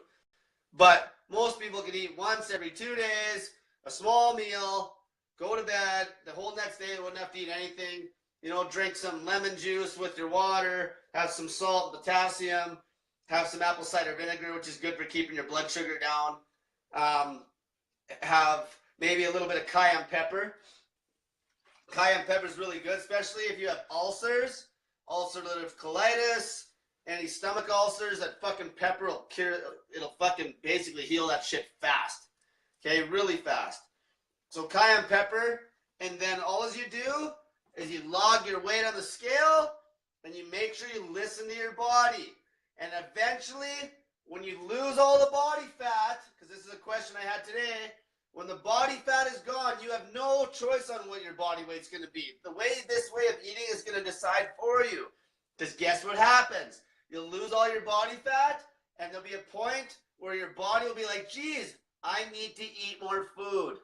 [SPEAKER 1] But most people can eat once every 2 days, a small meal, go to bed. The whole next day, they wouldn't have to eat anything. You know, drink some lemon juice with your water, have some salt, potassium, have some apple cider vinegar, which is good for keeping your blood sugar down. Have maybe a little bit of cayenne pepper. Cayenne pepper is really good, especially if you have ulcers, ulcerative colitis, any stomach ulcers. That fucking pepper will cure, it'll fucking basically heal that shit fast. Okay, really fast. So cayenne pepper, and then all as you do is you log your weight on the scale, and you make sure you listen to your body. And eventually, when you lose all the body fat, because this is a question I had today, when the body fat is gone, you have no choice on what your body weight's going to be. This way of eating is going to decide for you. Because guess what happens? You'll lose all your body fat, and there'll be a point where your body will be like, geez, I need to eat more food.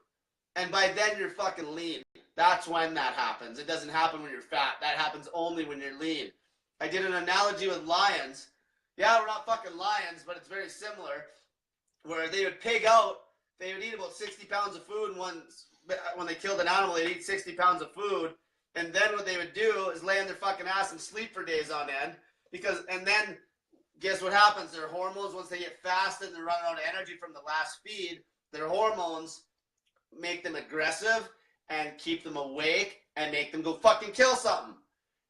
[SPEAKER 1] And by then, you're fucking lean. That's when that happens. It doesn't happen when you're fat. That happens only when you're lean. I did an analogy with lions. Yeah, we're not fucking lions, but it's very similar. Where they would pig out. They would eat about 60 pounds of food. And when they killed an animal, they'd eat 60 pounds of food. And then what they would do is lay on their fucking ass and sleep for days on end. And then, guess what happens? Their hormones, once they get fasted and they're running out of energy from the last feed, their hormones make them aggressive and keep them awake and make them go fucking kill something.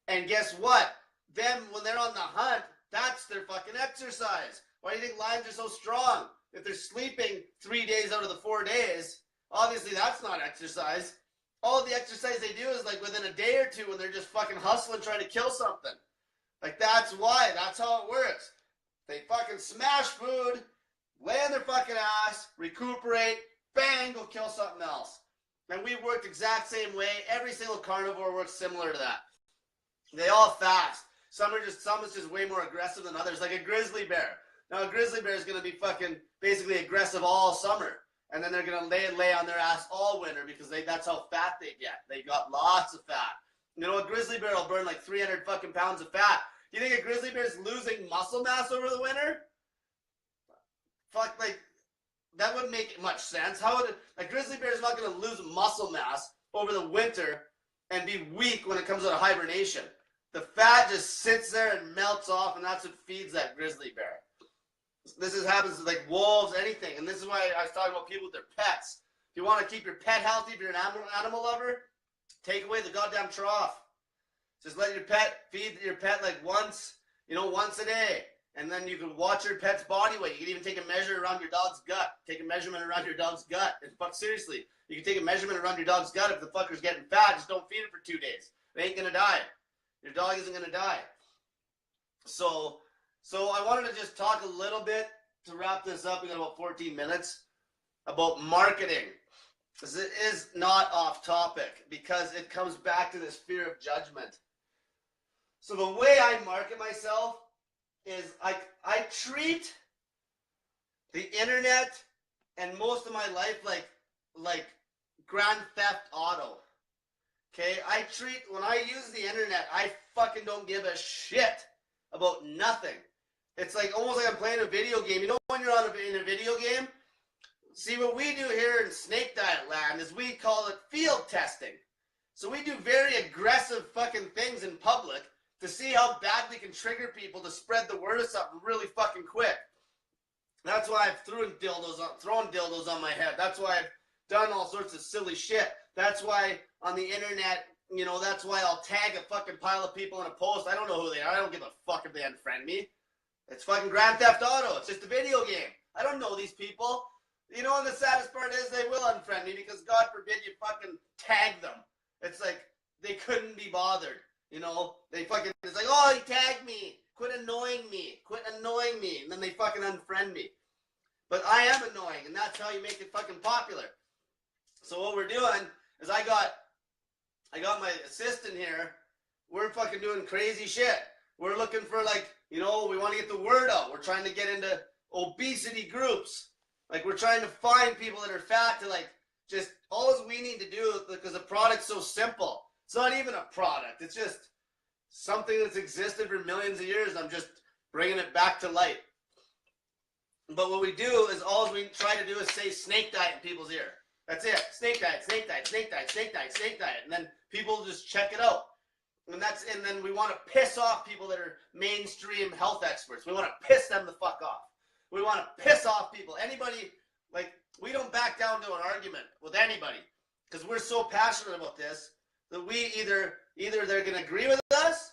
[SPEAKER 1] And guess what? Them, when they're on the hunt, that's their fucking exercise. Why do you think lions are so strong? if they're sleeping 3 days out of the 4 days, obviously that's not exercise. All the exercise they do is like within a day or two when they're just fucking hustling trying to kill something. Like that's why. That's how it works. They fucking smash food, lay on their fucking ass, recuperate, bang, go kill something else. And we worked exact same way. Every single carnivore works similar to that. They all fast. Some is just way more aggressive than others, like a grizzly bear. Now a grizzly bear is gonna be fucking basically aggressive all summer. And then they're gonna lay on their ass all winter because that's how fat they get. They got lots of fat. You know, a grizzly bear will burn like 300 fucking pounds of fat. You think a grizzly bear is losing muscle mass over the winter? Fuck, like, that wouldn't make much sense. How would a grizzly bear is not going to lose muscle mass over the winter and be weak when it comes out of hibernation. The fat just sits there and melts off, and that's what feeds that grizzly bear. Happens to like wolves, anything. And this is why I was talking about people with their pets. If you want to keep your pet healthy, if you're an animal lover, take away the goddamn trough. Just let your pet feed your pet like once a day. And then you can watch your pet's body weight. You can even take a measure around your dog's gut. Take a measurement around your dog's gut. And fuck, seriously, you can take a measurement around your dog's gut. If the fucker's getting fat, just don't feed it for 2 days. It ain't gonna die. Your dog isn't gonna die. So I wanted to just talk a little bit to wrap this up. We got about 14 minutes about marketing. Because it is not off topic because it comes back to this fear of judgment. So the way I market myself is I treat the internet and most of my life like Grand Theft Auto. Okay? When I use the internet, I fucking don't give a shit about nothing. It's like almost like I'm playing a video game. You know when you're in a video game? See, what we do here in Snake Diet Land is we call it field testing. So we do very aggressive fucking things in public to see how bad we can trigger people to spread the word of something really fucking quick. That's why I've thrown dildos on my head. That's why I've done all sorts of silly shit. That's why on the internet, that's why I'll tag a fucking pile of people in a post. I don't know who they are. I don't give a fuck if they unfriend me. It's fucking Grand Theft Auto. It's just a video game. I don't know these people. And the saddest part is they will unfriend me because God forbid you fucking tag them. It's like they couldn't be bothered. It's like, oh, he tagged me. Quit annoying me. And then they fucking unfriend me. But I am annoying, and that's how you make it fucking popular. So what we're doing is I got my assistant here. We're fucking doing crazy shit. We're looking for we want to get the word out. We're trying to get into obesity groups. Like we're trying to find people that are fat to just all we need to do because the product's so simple. It's not even a product. It's just something that's existed for millions of years. And I'm just bringing it back to light. But what we do is all we try to do is say snake diet in people's ear. That's it. Snake diet, snake diet, snake diet, snake diet, snake diet. And then people just check it out. And then we want to piss off people that are mainstream health experts. We want to piss them the fuck off. We want to piss off people. Anybody, we don't back down to an argument with anybody because we're so passionate about this that we either they're going to agree with us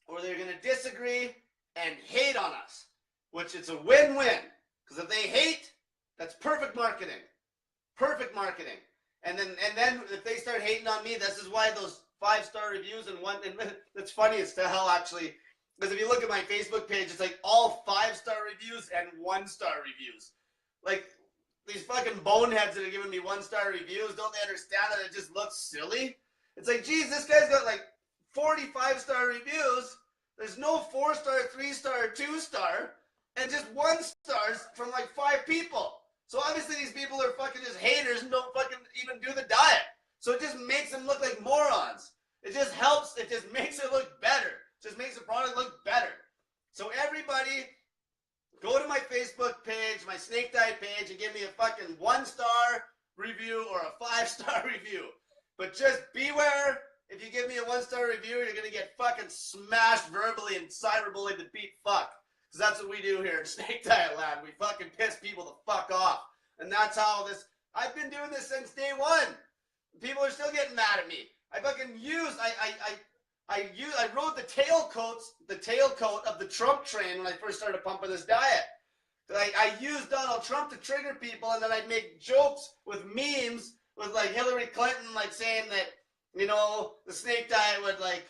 [SPEAKER 1] or they're going to disagree and hate on us, which it's a win-win because if they hate, that's perfect marketing. Perfect marketing. And then if they start hating on me, this is why those 5-star reviews and it's funny as to hell actually. Because if you look at my Facebook page, it's like all 5-star reviews and 1-star reviews. Like, these fucking boneheads that are giving me 1-star reviews, don't they understand that it just looks silly? It's like, geez, this guy's got 45-star reviews. There's no 4-star, 3-star, or 2-star, and just 1 stars from 5 people. So obviously these people are fucking just haters and don't fucking even do the diet. So it just makes them look like morons. It just helps. It just makes it look better. Just makes the product look better. So everybody, go to my Facebook page, my Snake Diet page, and give me a fucking 1-star review or a 5-star review. But just beware, if you give me a 1-star review, you're going to get fucking smashed verbally and cyberbullied to beat fuck. Because that's what we do here in Snake Diet Land. We fucking piss people the fuck off. And that's how I've been doing this since day one. People are still getting mad at me. I fucking I rode the tailcoat of the Trump train when I first started pumping this diet. Like, I use Donald Trump to trigger people, and then I'd make jokes with memes with, like, Hillary Clinton, like, saying that, you know, the snake diet would, like,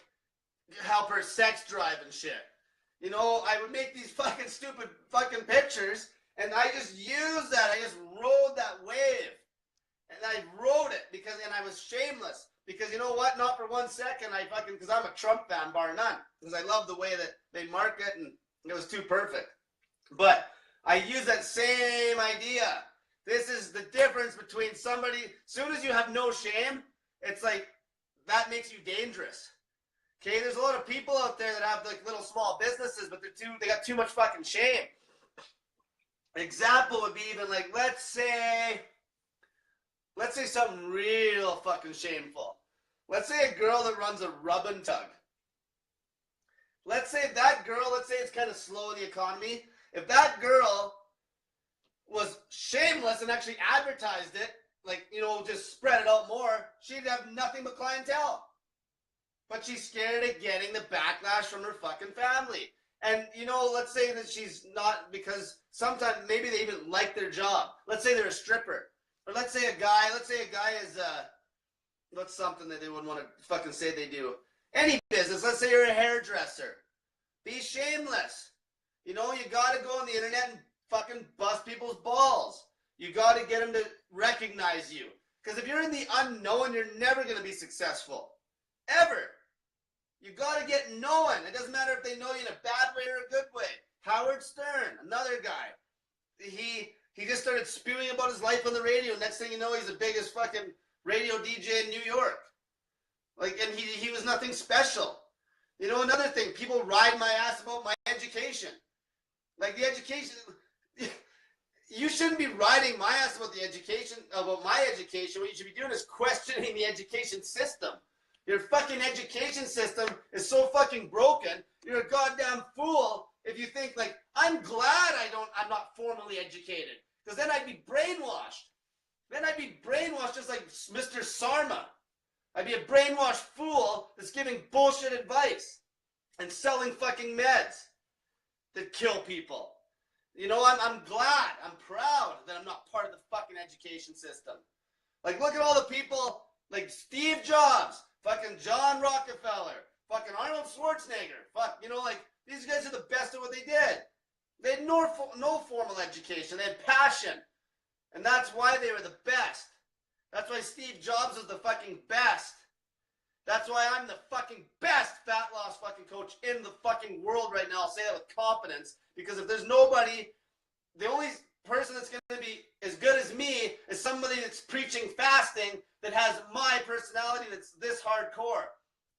[SPEAKER 1] help her sex drive and shit. You know, I would make these fucking stupid fucking pictures, and I just used that. I just rode that wave. And I rode it and I was shameless. Because you know what? Not for 1 second, because I'm a Trump fan, bar none. Because I love the way that they market, and it was too perfect. But I use that same idea. This is the difference between somebody, as soon as you have no shame, it's like, that makes you dangerous. Okay, there's a lot of people out there that have like little small businesses, but they got too much fucking shame. An example would be even like, let's say something real fucking shameful. Let's say a girl that runs a rub and tug. Let's say it's kind of slow in the economy. If that girl was shameless and actually advertised it, like, you know, just spread it out more, she'd have nothing but clientele. But she's scared of getting the backlash from her fucking family. And, you know, let's say that she's not, because sometimes maybe they even like their job. Let's say they're a stripper. Or let's say a guy is, what's something that they wouldn't want to fucking say they do? Any business. Let's say you're a hairdresser. Be shameless. You know, you gotta go on the internet and fucking bust people's balls. You gotta get them to recognize you. Because if you're in the unknown, you're never gonna be successful. Ever. You gotta get known. It doesn't matter if they know you in a bad way or a good way. Howard Stern, another guy. He just started spewing about his life on the radio. Next thing you know, he's the biggest fucking radio DJ in New York. Like, and he was nothing special. You know, another thing, people ride my ass about my education. Like, the education, you shouldn't be riding my ass about my education. What you should be doing is questioning the education system. Your fucking education system is so fucking broken. You're a goddamn fool if you think, like, I'm glad I'm not formally educated. Because then I'd be brainwashed. Then I'd be brainwashed just like Mr. Sarma. I'd be a brainwashed fool that's giving bullshit advice and selling fucking meds that kill people. You know, I'm glad, I'm proud that I'm not part of the fucking education system. Like, look at all the people like Steve Jobs, fucking John Rockefeller, fucking Arnold Schwarzenegger. Fuck, you know, like, these guys are the best at what they did. They had no formal education. They had passion. And that's why they were the best. That's why Steve Jobs was the fucking best. That's why I'm the fucking best fat loss fucking coach in the fucking world right now. I'll say that with confidence. Because if there's nobody, the only person that's going to be as good as me is somebody that's preaching fasting that has my personality that's this hardcore.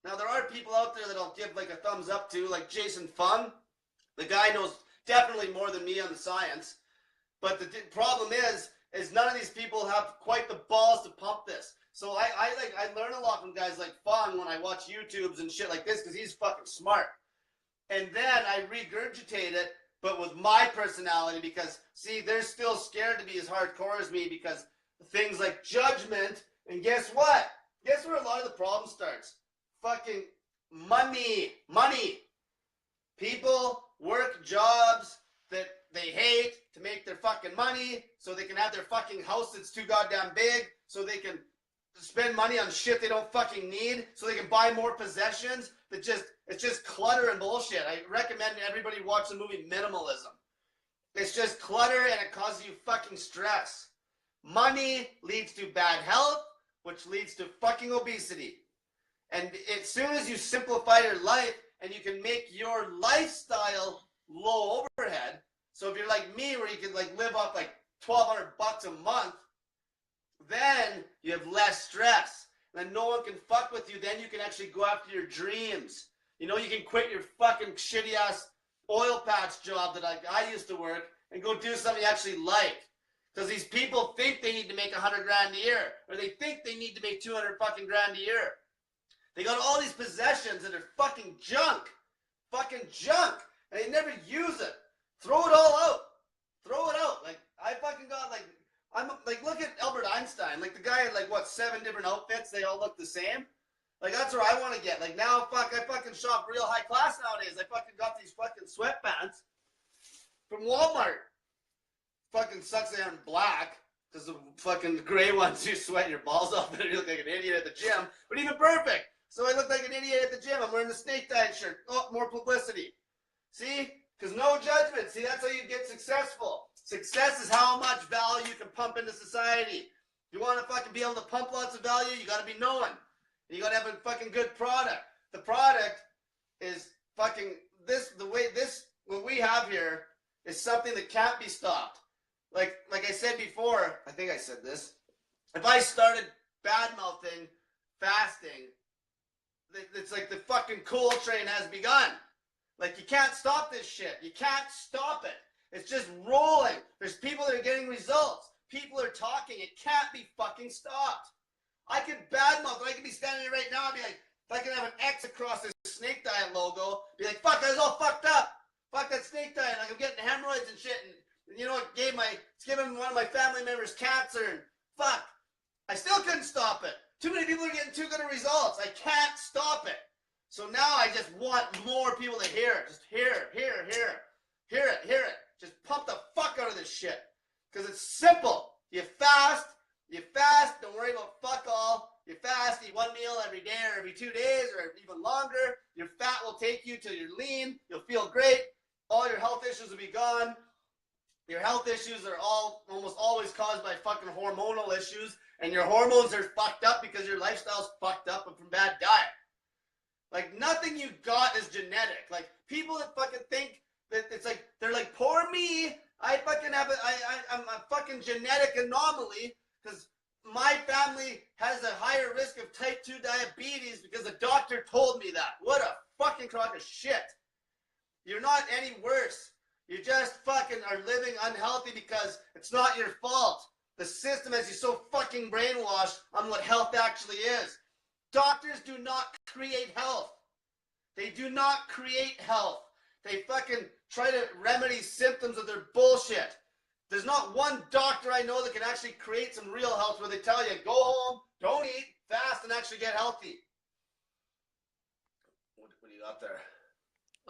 [SPEAKER 1] Now, there are people out there that I'll give like a thumbs up to, like Jason Fung. The guy knows definitely more than me on the science. But the problem is none of these people have quite the balls to pump this. So I learn a lot from guys like Fung when I watch YouTubes and shit like this because he's fucking smart. And then I regurgitate it, but with my personality because, see, they're still scared to be as hardcore as me because things like judgment. And guess what? Guess where a lot of the problem starts? Fucking money. Money. People work jobs that they hate to make their fucking money so they can have their fucking house that's too goddamn big, so they can spend money on shit they don't fucking need, so they can buy more possessions. It's just clutter and bullshit. I recommend everybody watch the movie Minimalism. It's just clutter and it causes you fucking stress. Money leads to bad health, which leads to fucking obesity. And as soon as you simplify your life and you can make your lifestyle low overhead, so if you're like me where you can like live off like $1,200 a month, then you have less stress. Then no one can fuck with you. Then you can actually go after your dreams. You know, you can quit your fucking shitty ass oil patch job that I used to work and go do something you actually like. Because these people think they need to make $100 grand a year, or they think they need to make 200 fucking grand a year. They got all these possessions that are fucking junk, and they never use it. Throw it all out. Throw it out. Like, I fucking got like, I'm like, look at Albert Einstein. Like, the guy had like, what, 7 different outfits. They all look the same. Like, that's where I want to get. Like, now, fuck, I fucking shop real high class nowadays. I fucking got these fucking sweatpants from Walmart. fucking sucks they aren't black, because the fucking gray ones you sweat your balls off and you look like an idiot at the gym. But even perfect. So I look like an idiot at the gym. I'm wearing the snake diet shirt. Oh, more publicity. See? Because no judgment. See, that's how you get successful. Success is how much value you can pump into society. If you want to fucking be able to pump lots of value, you got to be known. You got to have a fucking good product. The product is fucking this, the way this, what we have here is something that can't be stopped. Like I said before, I think I said this. If I started bad-mouthing fasting, it's like the fucking coal train has begun. Like, you can't stop this shit. You can't stop it. It's just rolling. There's people that are getting results. People are talking. It can't be fucking stopped. I could badmouth. I could be standing here right now and be like, if I can have an X across this snake diet logo, be like, fuck, I was all fucked up. Fuck that snake diet. Like, I'm getting hemorrhoids and shit. And you know what? It's giving one of my family members cancer. And fuck, I still couldn't stop it. Too many people are getting too good of results. I can't stop it. So now I just want more people to hear it. Just hear it, hear it, hear it. Hear it, hear it. Just pump the fuck out of this shit. Because it's simple. You fast, don't worry about fuck all. You fast, eat one meal every day or every 2 days or even longer. Your fat will take you till you're lean. You'll feel great. All your health issues will be gone. Your health issues are almost always caused by fucking hormonal issues. And your hormones are fucked up because your lifestyle's fucked up and from bad diet. Like, nothing you got is genetic. Like, people that fucking think that it's like, they're like, poor me, I'm a fucking genetic anomaly because my family has a higher risk of type 2 diabetes because the doctor told me that. What a fucking crock of shit. You're not any worse. You just fucking are living unhealthy because it's not your fault. The system has you so fucking brainwashed on what health actually is. Doctors do not create health. They do not create health. They fucking try to remedy symptoms of their bullshit. There's not one doctor I know that can actually create some real health where they tell you, go home, don't eat, fast, and actually get healthy. What do you got there?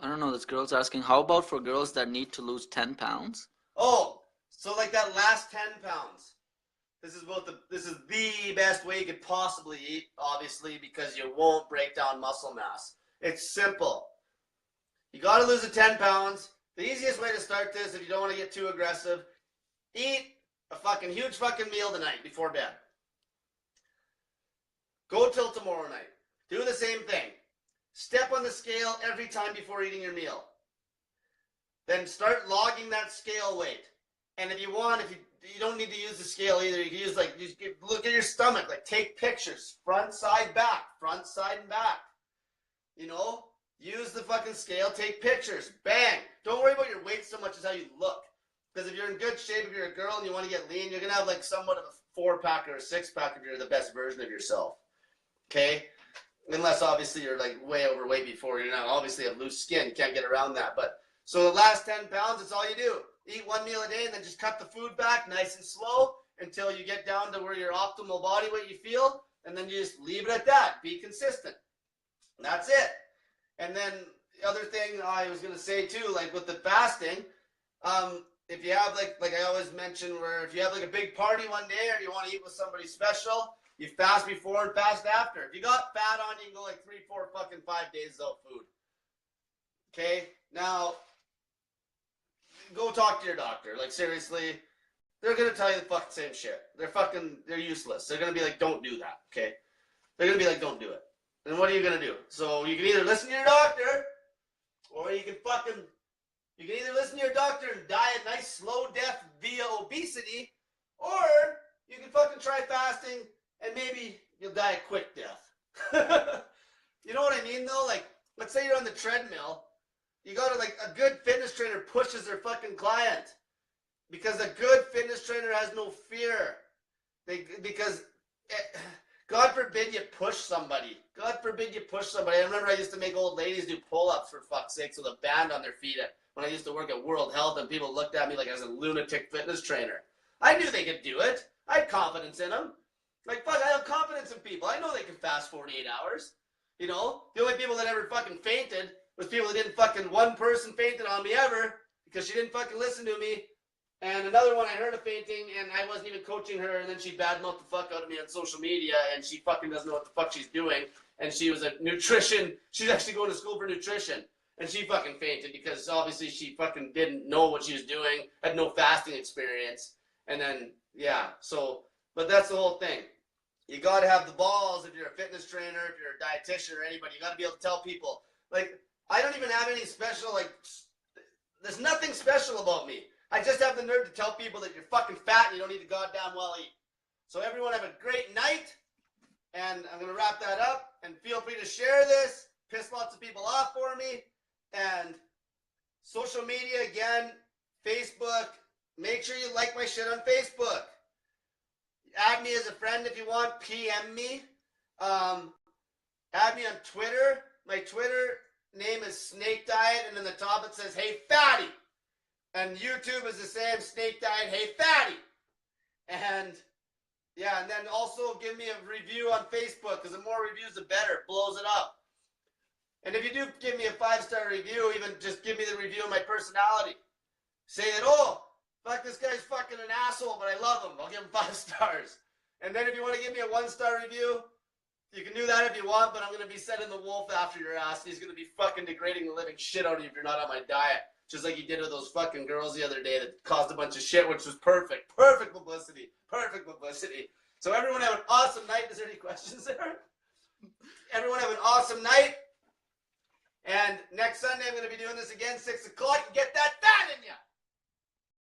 [SPEAKER 2] I don't know, this girl's asking, how about for girls that need to lose 10 pounds?
[SPEAKER 1] Oh, so like that last 10 pounds. This is the best way you could possibly eat, obviously, because you won't break down muscle mass. It's simple. You got to lose the 10 pounds. The easiest way to start this, if you don't want to get too aggressive, eat a fucking huge fucking meal tonight before bed. Go till tomorrow night. Do the same thing. Step on the scale every time before eating your meal. Then start logging that scale weight. And if you want, you don't need to use the scale either. You can use look at your stomach, like take pictures, front, side, back, front, side, and back. You know, use the fucking scale, take pictures, bang. Don't worry about your weight so much as how you look. Because if you're in good shape, if you're a girl and you want to get lean, you're going to have like somewhat of a 4-pack or a 6-pack if you're the best version of yourself. Okay? Unless obviously you're like way overweight before, you're not obviously have loose skin, you can't get around that. But so the last 10 pounds, it's all you do. Eat one meal a day and then just cut the food back nice and slow until you get down to where your optimal body weight you feel, and then you just leave it at that. Be consistent. That's it. And then the other thing I was going to say too, like with the fasting, if you have like I always mention, where if you have like a big party one day or you want to eat with somebody special, you fast before and fast after. If you got fat on, you can go like 3, 4, fucking 5 days without food. Okay? Now, go talk to your doctor. Like, seriously, they're going to tell you the fucking same shit. They're useless. They're going to be like, don't do that, okay? They're going to be like, don't do it. And what are you going to do? So you can either listen to your doctor, or you can either listen to your doctor and die a nice slow death via obesity, or you can fucking try fasting and maybe you'll die a quick death. You know what I mean, though? Like, let's say you're on the treadmill. You got to, like, a good fitness trainer pushes their fucking client, because a good fitness trainer has no fear. God forbid you push somebody. God forbid you push somebody. I remember I used to make old ladies do pull-ups, for fuck's sakes, with a band on their feet when I used to work at World Health, and people looked at me like I was a lunatic fitness trainer. I knew they could do it. I had confidence in them. Like, fuck, I have confidence in people. I know they can fast 48 hours. You know? The only people that ever fucking fainted was people that didn't fucking, one person fainted on me ever because she didn't fucking listen to me And another one, I heard of fainting, and I wasn't even coaching her, and then she badmouthed the fuck out of me on social media, and she fucking doesn't know what the fuck she's doing. And she was a nutrition. She's actually going to school for nutrition. And she fucking fainted because obviously she fucking didn't know what she was doing, had no fasting experience. And then, yeah, so, but that's the whole thing. You got to have the balls if you're a fitness trainer, if you're a dietitian or anybody. You got to be able to tell people. Like, I don't even have any special, like, there's nothing special about me. I just have the nerve to tell people that you're fucking fat and you don't need to goddamn well eat. So everyone have a great night. And I'm going to wrap that up. And feel free to share this. Piss lots of people off for me. And social media, again, Facebook. Make sure you like my shit on Facebook. Add me as a friend if you want. PM me. Add me on Twitter. My Twitter name is Snake Diet. And in the top it says, hey, fatty. And YouTube is the same, Snake Diet, hey, fatty. And, yeah, and then also give me a review on Facebook, because the more reviews, the better. It blows it up. And if you do give me a 5-star review, even just give me the review of my personality. Say that, oh, fuck, this guy's fucking an asshole, but I love him. I'll give him 5 stars. And then if you want to give me a 1-star review, you can do that if you want, but I'm going to be sending the wolf after your ass. He's going to be fucking degrading the living shit out of you if you're not on my diet. Just like he did with those fucking girls the other day that caused a bunch of shit, which was perfect. Perfect publicity. Perfect publicity. So everyone have an awesome night. Is there any questions there? Everyone have an awesome night. And next Sunday I'm going to be doing this again, 6 o'clock. Get that fat in ya!